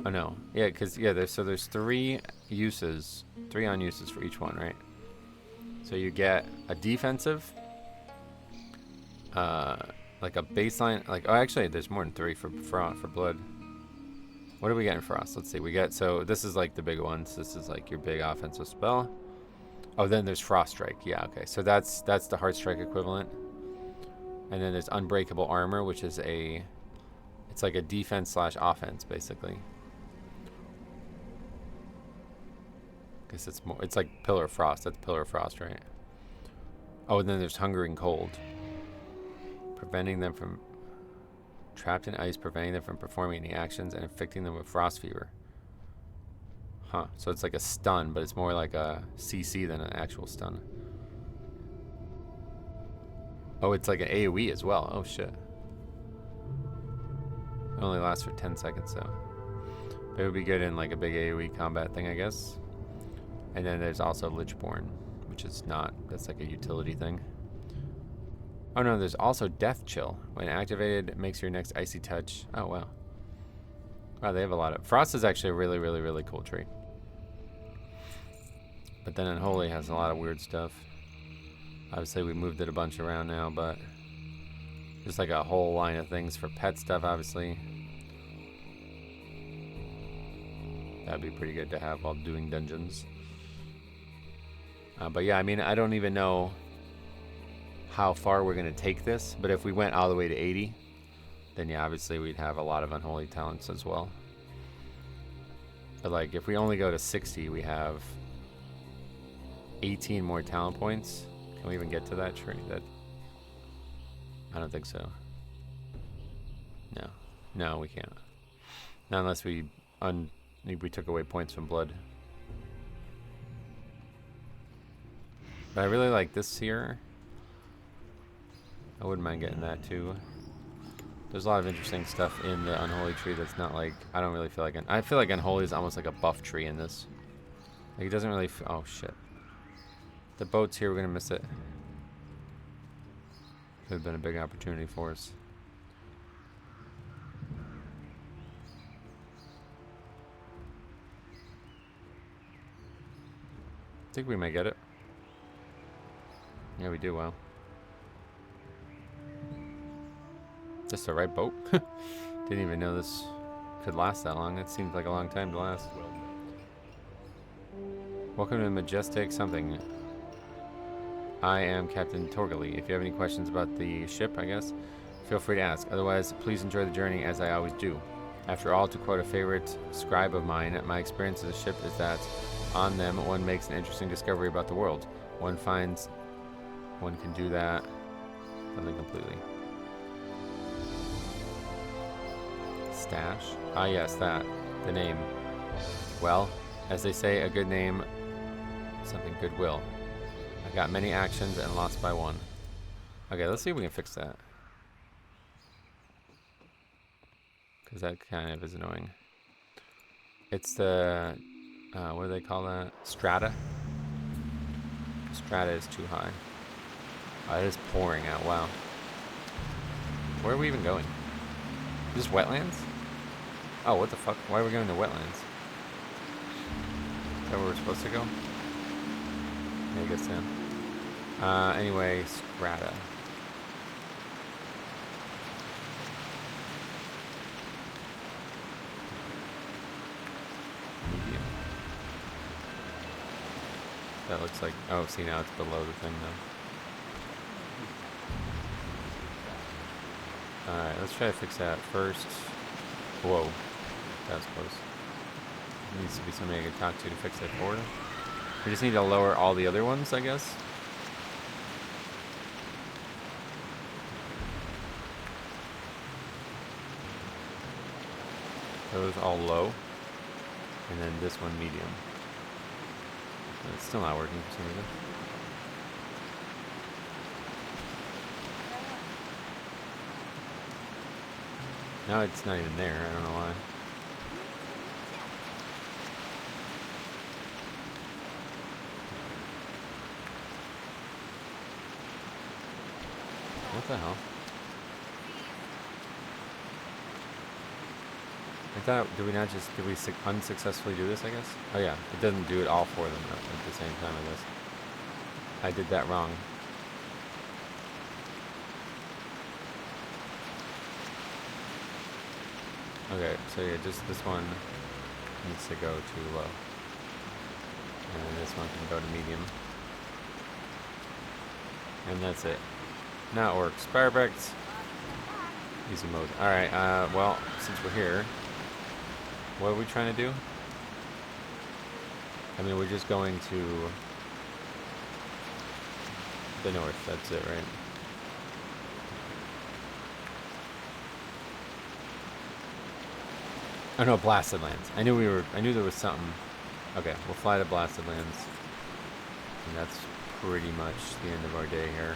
Oh no, yeah, because there's three uses, 3 on uses for each one, right? So you get a defensive, like a baseline, actually there's more than 3 for Blood. What do we get in Frost? Let's see. We get, so this is like the big ones. This is like your big offensive spell. Oh, then there's Frost Strike. Yeah, okay. So that's the Heart Strike equivalent. And then there's Unbreakable Armor, which is it's like a defense / offense, basically. Guess it's like Pillar of Frost. That's Pillar of Frost, right? Oh, and then there's Hungering Cold. Preventing them from... Trapped in ice, preventing them from performing any actions and infecting them with frost fever. Huh. So it's like a stun, but it's more like a CC than an actual stun. Oh, it's like an AoE as well. Oh, shit. It only lasts for 10 seconds, though. But it would be good in like a big AoE combat thing, I guess. And then there's also Lichborn, which is not... That's like a utility thing. Oh no, there's also Death Chill. When activated, it makes your next Icy Touch. Oh wow. Wow, they have a lot of... Frost is actually a really, really, really cool tree. But then Unholy has a lot of weird stuff. Obviously, we moved it a bunch around now, but... Just like a whole line of things for pet stuff, obviously. That'd be pretty good to have while doing dungeons. But yeah, I mean, I don't even know how far we're going to take this, but if we went all the way to 80, then yeah, obviously we'd have a lot of Unholy talents as well. But like, if we only go to 60, we have 18 more talent points. Can we even get to that tree? That I don't think so. No, no, we can't. Not unless we took away points from blood. But I really like this here. I wouldn't mind getting that too. There's a lot of interesting stuff in the unholy tree that's not like, I don't really feel like, I feel like unholy is almost like a buff tree in this. Like it doesn't really, oh shit. The boat's here, we're gonna miss it. Could have been a big opportunity for us. I think we may get it. Yeah, we do well. Just the right boat? Didn't even know this could last that long. It seems like a long time to last. Welcome to Majestic something. I am Captain Torgali. If you have any questions about the ship, I guess, feel free to ask. Otherwise, please enjoy the journey as I always do. After all, to quote a favorite scribe of mine, my experience as a ship is that on them one makes an interesting discovery about the world. One finds one can do that something completely. Stash? Ah yes, that. The name. Well, as they say, a good name, something goodwill. I got many actions and lost by one. Okay, let's see if we can fix that. Because that kind of is annoying. It's the, what do they call that? Strata? Strata is too high. It is pouring out, wow. Where are we even going? Is this wetlands? Oh, what the fuck? Why are we going to wetlands? Is that where we're supposed to go? Yeah, I guess so. Anyway, strata. Medium. That looks like, oh, see now it's below the thing though. Alright, let's try to fix that first. Whoa, that was close. There needs to be somebody I can talk to fix that forward. We just need to lower all the other ones, I guess. Those all low. And then this one medium. But it's still not working for some reason. No, it's not even there. I don't know why. What the hell? I thought, did we unsuccessfully do this, I guess? Oh yeah, it doesn't do it all for them at the same time, I guess. I did that wrong. Okay, so yeah, just this one needs to go to low. And then this one can go to medium. And that's it. Now it works. Perfect. Easy mode. Alright, well, since we're here, what are we trying to do? I mean, we're just going to the north, that's it, right? Oh no, Blasted Lands. I knew there was something. Okay, we'll fly to Blasted Lands. And that's pretty much the end of our day here.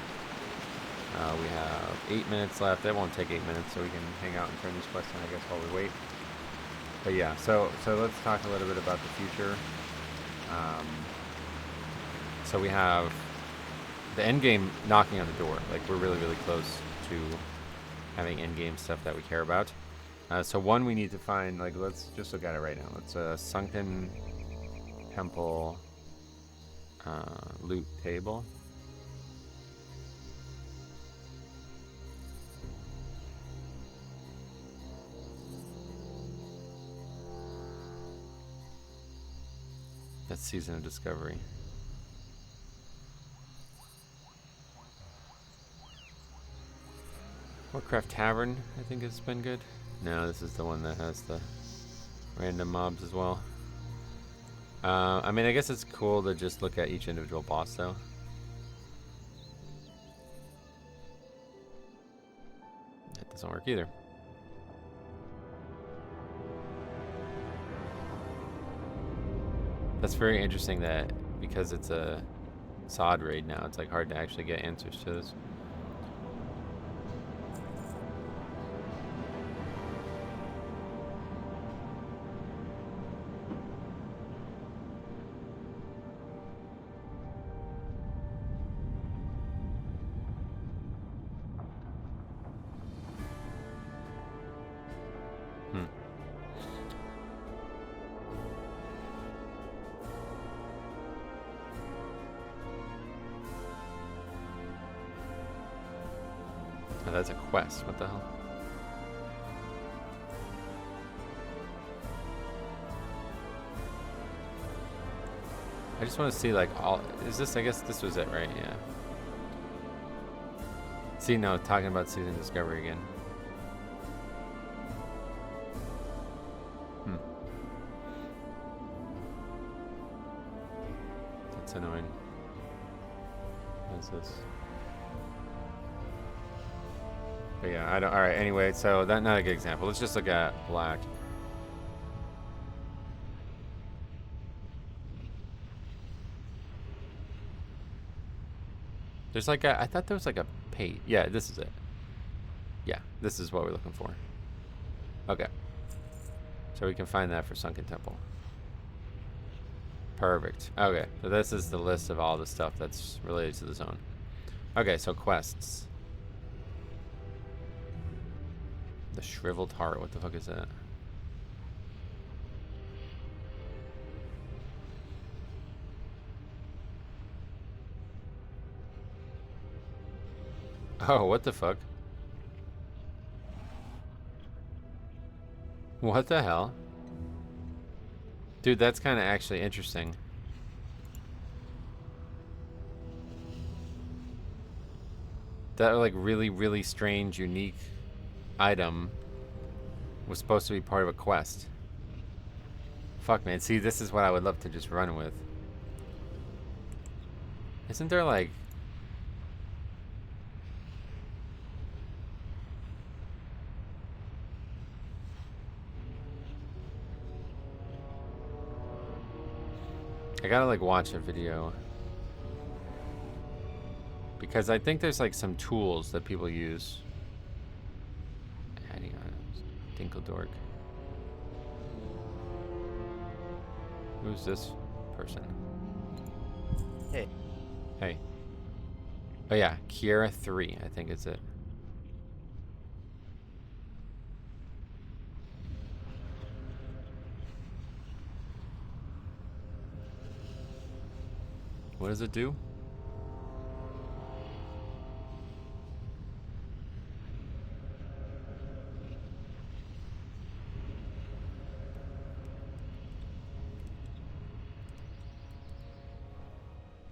We have 8 minutes left. That won't take 8 minutes, so we can hang out and turn this quest in, I guess, while we wait. But yeah, so let's talk a little bit about the future. So we have the end game knocking on the door. Like, we're really, really close to having end game stuff that we care about. So one, we need to find, like, let's just look at it right now. It's a sunken temple loot table. That's Season of Discovery. Warcraft Tavern, I think has been good. No, this is the one that has the random mobs as well. I mean, I guess it's cool to just look at each individual boss, though. That doesn't work either. That's very interesting that because it's a sod raid now, it's like hard to actually get answers to this. Oh, that's a quest. What the hell? I just want to see like all. Is this? I guess this was it, right? Yeah. See, no, talking about season discovery again. That's annoying. What's this? But yeah, I don't. All right. Anyway, so that's not a good example. Let's just look at black. There's like a. I thought there was like a page. Yeah, this is it. Yeah, this is what we're looking for. Okay. So we can find that for Sunken Temple. Perfect. Okay, so this is the list of all the stuff that's related to the zone. Okay, so quests. The Shriveled Heart. What the fuck is that? Oh, what the fuck? What the hell? Dude, that's kind of actually interesting. That like really, really strange, unique item was supposed to be part of a quest. Fuck, man. See, this is what I would love to just run with. Isn't there like... I gotta like watch a video. Because I think there's like some tools that people use. Adding items. Dinkeldork. Who's this person? Hey. Hey. Oh yeah, Kiera 3, I think is it. What does it do?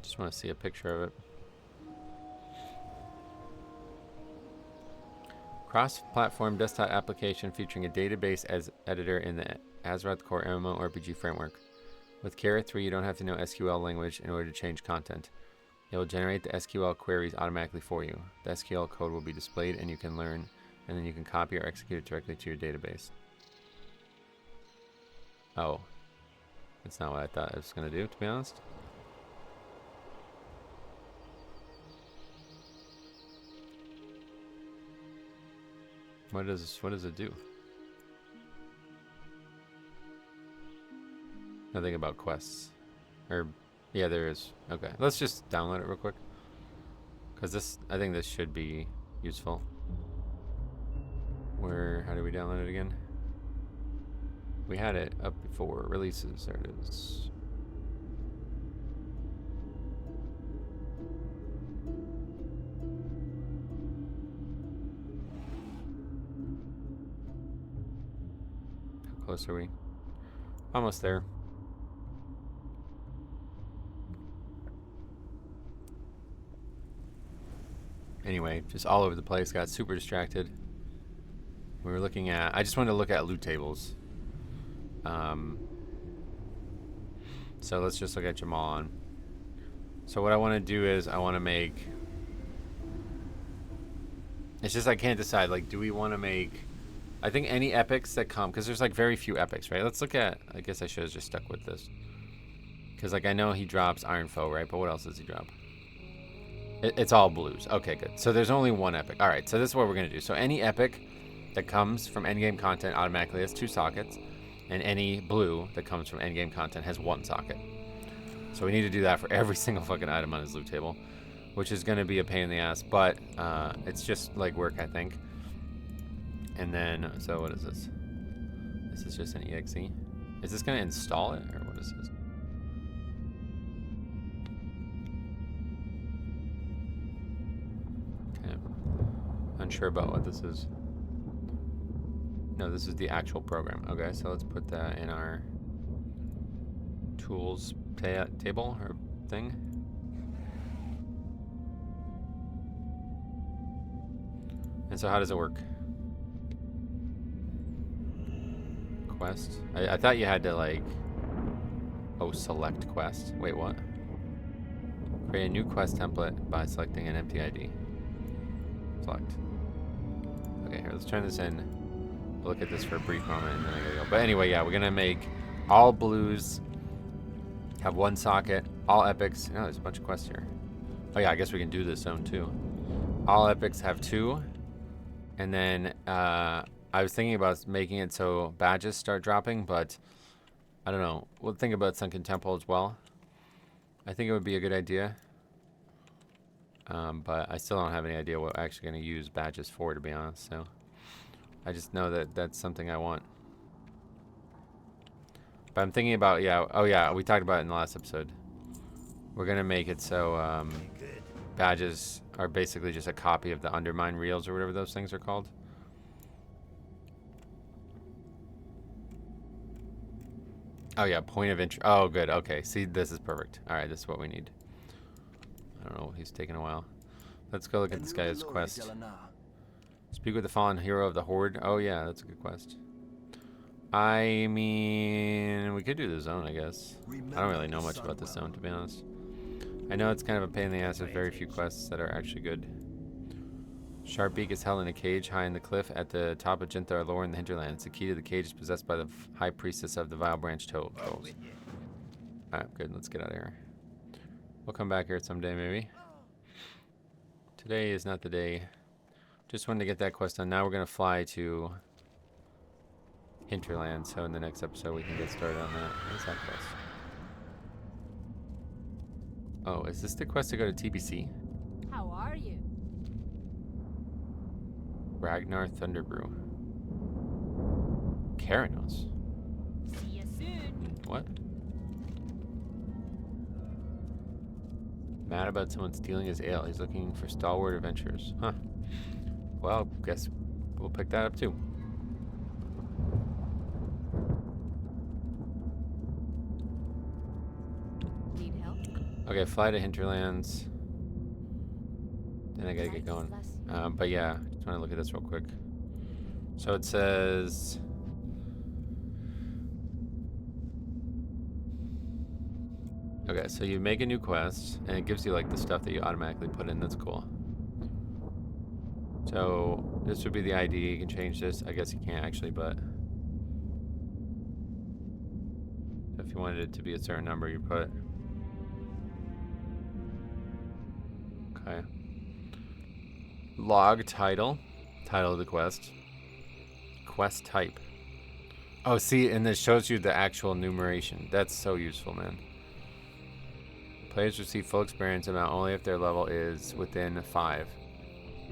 Just want to see a picture of it. Cross-platform desktop application featuring a database as editor in the Azeroth Core MMORPG framework. With Kiera 3, you don't have to know SQL language in order to change content. It will generate the SQL queries automatically for you. The SQL code will be displayed and you can learn, and then you can copy or execute it directly to your database. Oh. That's not what I thought it was going to do, to be honest. What does it do? Nothing about quests. Or, yeah, there is. Okay, let's just download it real quick. Because this, I think this should be useful. How do we download it again? We had it up before releases. There it is. How close are we? Almost there. Anyway, just all over the place. Got super distracted. We were looking at... I just wanted to look at loot tables. So let's just look at Jamal. So what I want to do is I want to make... It's just I can't decide. Like, do we want to make... I think any epics that come... Because there's like very few epics, right? Let's look at... I guess I should have just stuck with this. Because like I know he drops Iron Foe, right? But what else does he drop? It's all blues. Okay, good. So there's only one epic. All right, so this is what we're going to do. So any epic that comes from endgame content automatically has 2 sockets. And any blue that comes from endgame content has 1 socket. So we need to do that for every single fucking item on his loot table. Which is going to be a pain in the ass. But it's just like work, I think. And then, so what is this? This is just an exe. Is this going to install it? Or what is this? Okay. Unsure about what this is. No, this is the actual program. Okay, so let's put that in our tools table or thing. And so how does it work? Quest? I thought you had to like... Oh, select quest. Wait, what? Create a new quest template by selecting an empty ID. Select. Okay, here, let's turn this in. We'll look at this for a brief moment and then I gotta go. But anyway, yeah, we're gonna make all blues have 1 socket. All epics... Oh, there's a bunch of quests here. Oh yeah, I guess we can do this zone too. All epics have 2. And then I was thinking about making it so badges start dropping, but I don't know. We'll think about Sunken Temple as well. I think it would be a good idea. But I still don't have any idea what I'm actually going to use badges for, to be honest. So I just know that that's something I want. But I'm thinking about, yeah. Oh, yeah. We talked about it in the last episode. We're going to make it so badges are basically just a copy of the Undermine reels or whatever those things are called. Oh yeah, point of interest. Oh good, okay. See, this is perfect. Alright, this is what we need. I don't know, he's taking a while. Let's go look at this guy's quest. Speak with the fallen hero of the Horde. Oh yeah, that's a good quest. I mean, we could do the zone, I guess. I don't really know much about this zone, to be honest. I know it's kind of a pain in the ass. There's very few quests that are actually good. Sharpbeak is held in a cage high in the cliff at the top of Jinthar Lore in the hinterlands. The key to the cage is possessed by the high priestess of the Vile Branch Trolls. Alright, good. Let's get out of here. We'll come back here someday, maybe. Today is not the day. Just wanted to get that quest done. Now we're going to fly to hinterland, so in the next episode we can get started on that. What's that quest? Oh, is this the quest to go to TBC? How are you? Ragnar Thunderbrew. Karanos. See you soon. What? Mad about someone stealing his ale. He's looking for stalwart adventurers. Huh. Well, guess we'll pick that up too. Need help? Okay, fly to hinterlands. Then I gotta get going. But yeah, just want to look at this real quick. So it says... Okay, so you make a new quest, and it gives you like the stuff that you automatically put in. That's cool. So this would be the ID. You can change this. I guess you can't actually, but if you wanted it to be a certain number, you put. Okay. Log title. Title of the quest. Quest type. Oh, see, and this shows you the actual numeration. That's so useful, man. Players receive full experience amount only if their level is within 5.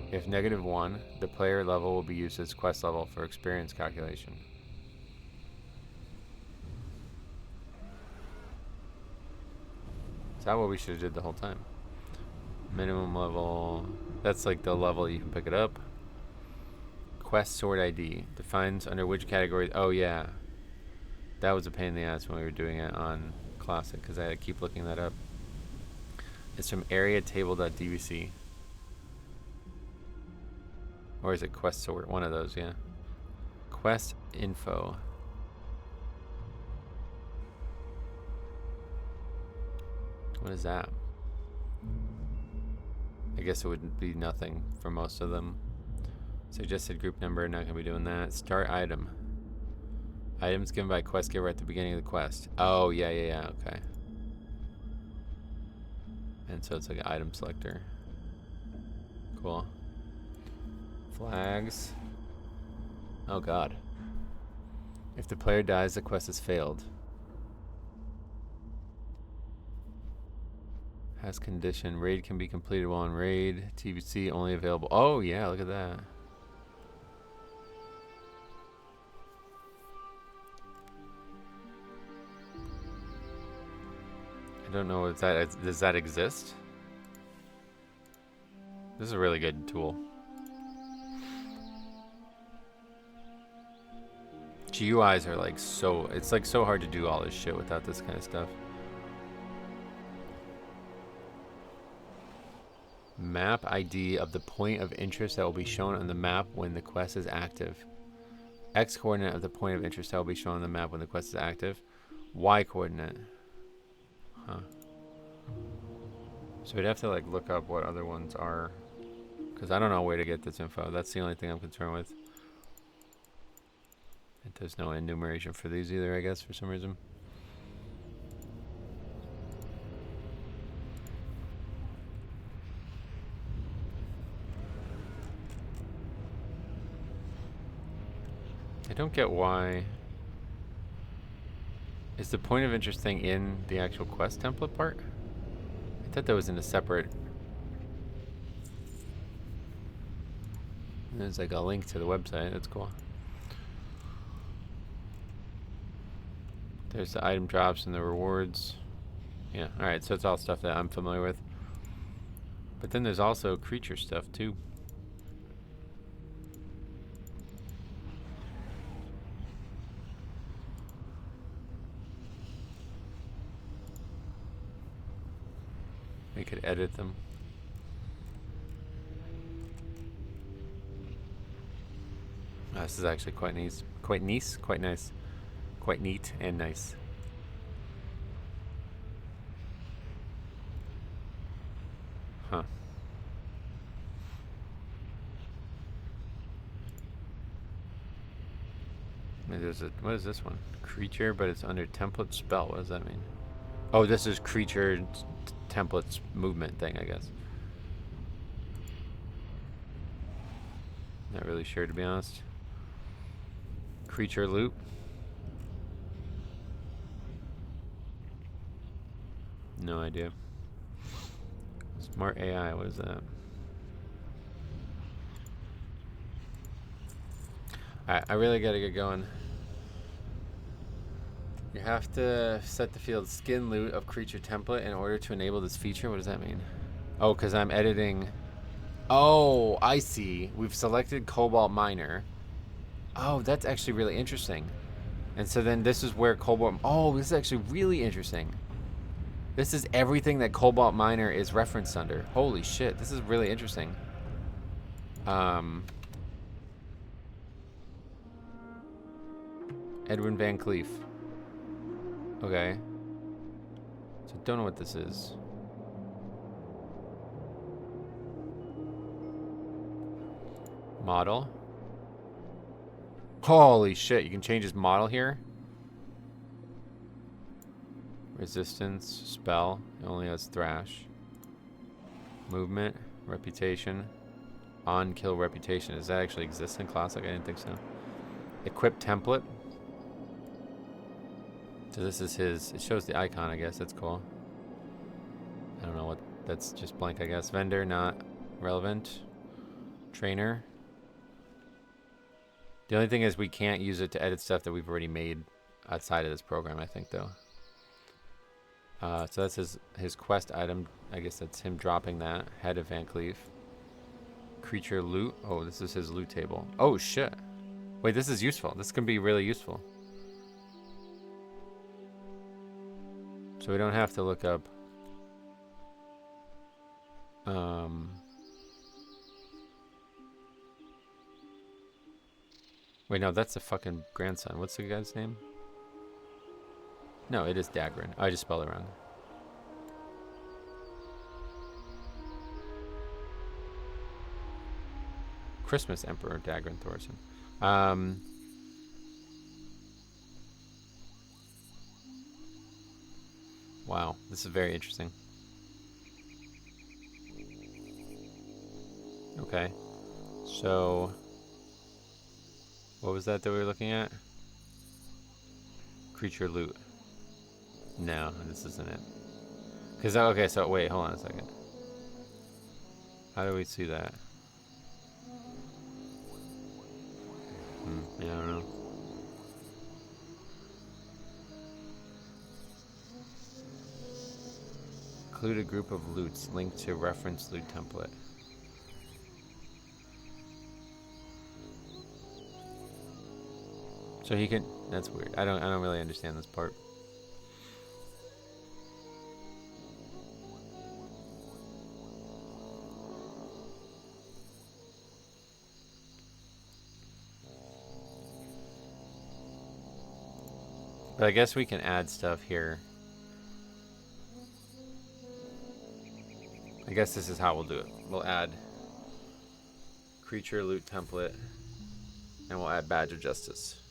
If -1, the player level will be used as quest level for experience calculation. Is that what we should have did the whole time? Minimum level. That's like the level you can pick it up. Quest sword ID. Defines under which category. Oh, yeah. That was a pain in the ass when we were doing it on Classic because I had to keep looking that up. It's from areatable.dbc. Or is it quest sort? One of those, yeah. Quest info. What is that? I guess it would be nothing for most of them. Suggested group number, not gonna be doing that. Start item. Items given by quest giver at the beginning of the quest. Oh, yeah, okay. And so it's like an item selector. Cool. Flags. Oh god. If the player dies, the quest has failed. Has condition. Raid can be completed while in raid. TBC only available. Oh yeah, look at that. I don't know if that does that exist? This is a really good tool. GUIs are like it's like so hard to do all this shit without this kind of stuff. Map ID of the point of interest that will be shown on the map when the quest is active. X coordinate of the point of interest that will be shown on the map when the quest is active. Y coordinate. Huh. So we'd have to like look up what other ones are, because I don't know where to get this info. That's the only thing I'm concerned with. And there's no enumeration for these either, I guess, for some reason. I don't get why. Is the point of interest thing in the actual quest template part? I thought that was in a separate. There's like a link to the website. That's cool. There's the item drops and the rewards. Yeah, alright, so it's all stuff that I'm familiar with. But then there's also creature stuff too. We could edit them. Oh, this is actually quite nice. Quite nice? Quite nice. Quite neat and nice. Huh. There's a, what is this one? Creature, but it's under template spell. What does that mean? Oh, this is creature templates movement thing, I guess. Not really sure, to be honest. Creature loop. No idea. Smart AI, what is that? Alright, I really gotta get going. You have to set the field skin loot of creature template in order to enable this feature. What does that mean? Oh, because I'm editing. Oh, I see. We've selected Cobalt Miner. Oh, that's actually really interesting. And so then this is where Cobalt... Oh, this is actually really interesting. This is everything that Cobalt Miner is referenced under. Holy shit, this is really interesting. Edwin Van Cleef. Okay. So don't know what this is. Model. Holy shit, you can change his model here? Resistance, spell, it only has thrash. Movement, reputation, on kill reputation. Does that actually exist in Classic? I didn't think so. Equip template. So this is his, it shows the icon, I guess. That's cool. I don't know what, that's just blank, I guess. Vendor, not relevant. Trainer. The only thing is we can't use it to edit stuff that we've already made outside of this program, I think, though. So that's his quest item. I guess that's him dropping that. Head of Van Cleef. Creature loot. Oh, this is his loot table. Oh, shit. Wait, this is useful. This can be really useful. So we don't have to look up... Wait, no, that's the fucking grandson. What's the guy's name? No, it is Dagrin. I just spelled it wrong. Christmas Emperor Dagger and Thorson. Wow, this is very interesting. Okay, so what was that we were looking at? Creature loot. No, this isn't it. Cause okay, so wait, hold on a second. How do we see that? Yeah, I don't know. Include a group of loots linked to reference loot template. So he can. That's weird. I don't really understand this part. But I guess we can add stuff here. I guess this is how we'll do it. We'll add creature loot template, and we'll add badge of justice.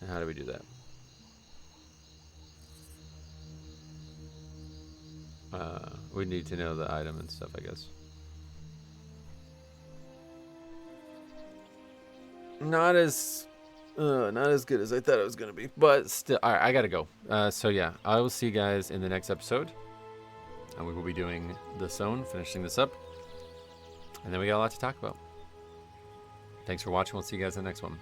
And how do we do that? We need to know the item and stuff, I guess. Not as good as I thought it was gonna be, but still. All right, I gotta go. So yeah, I will see you guys in the next episode, and we will be doing the zone, finishing this up, and then we got a lot to talk about. Thanks for watching. We'll see you guys in the next one.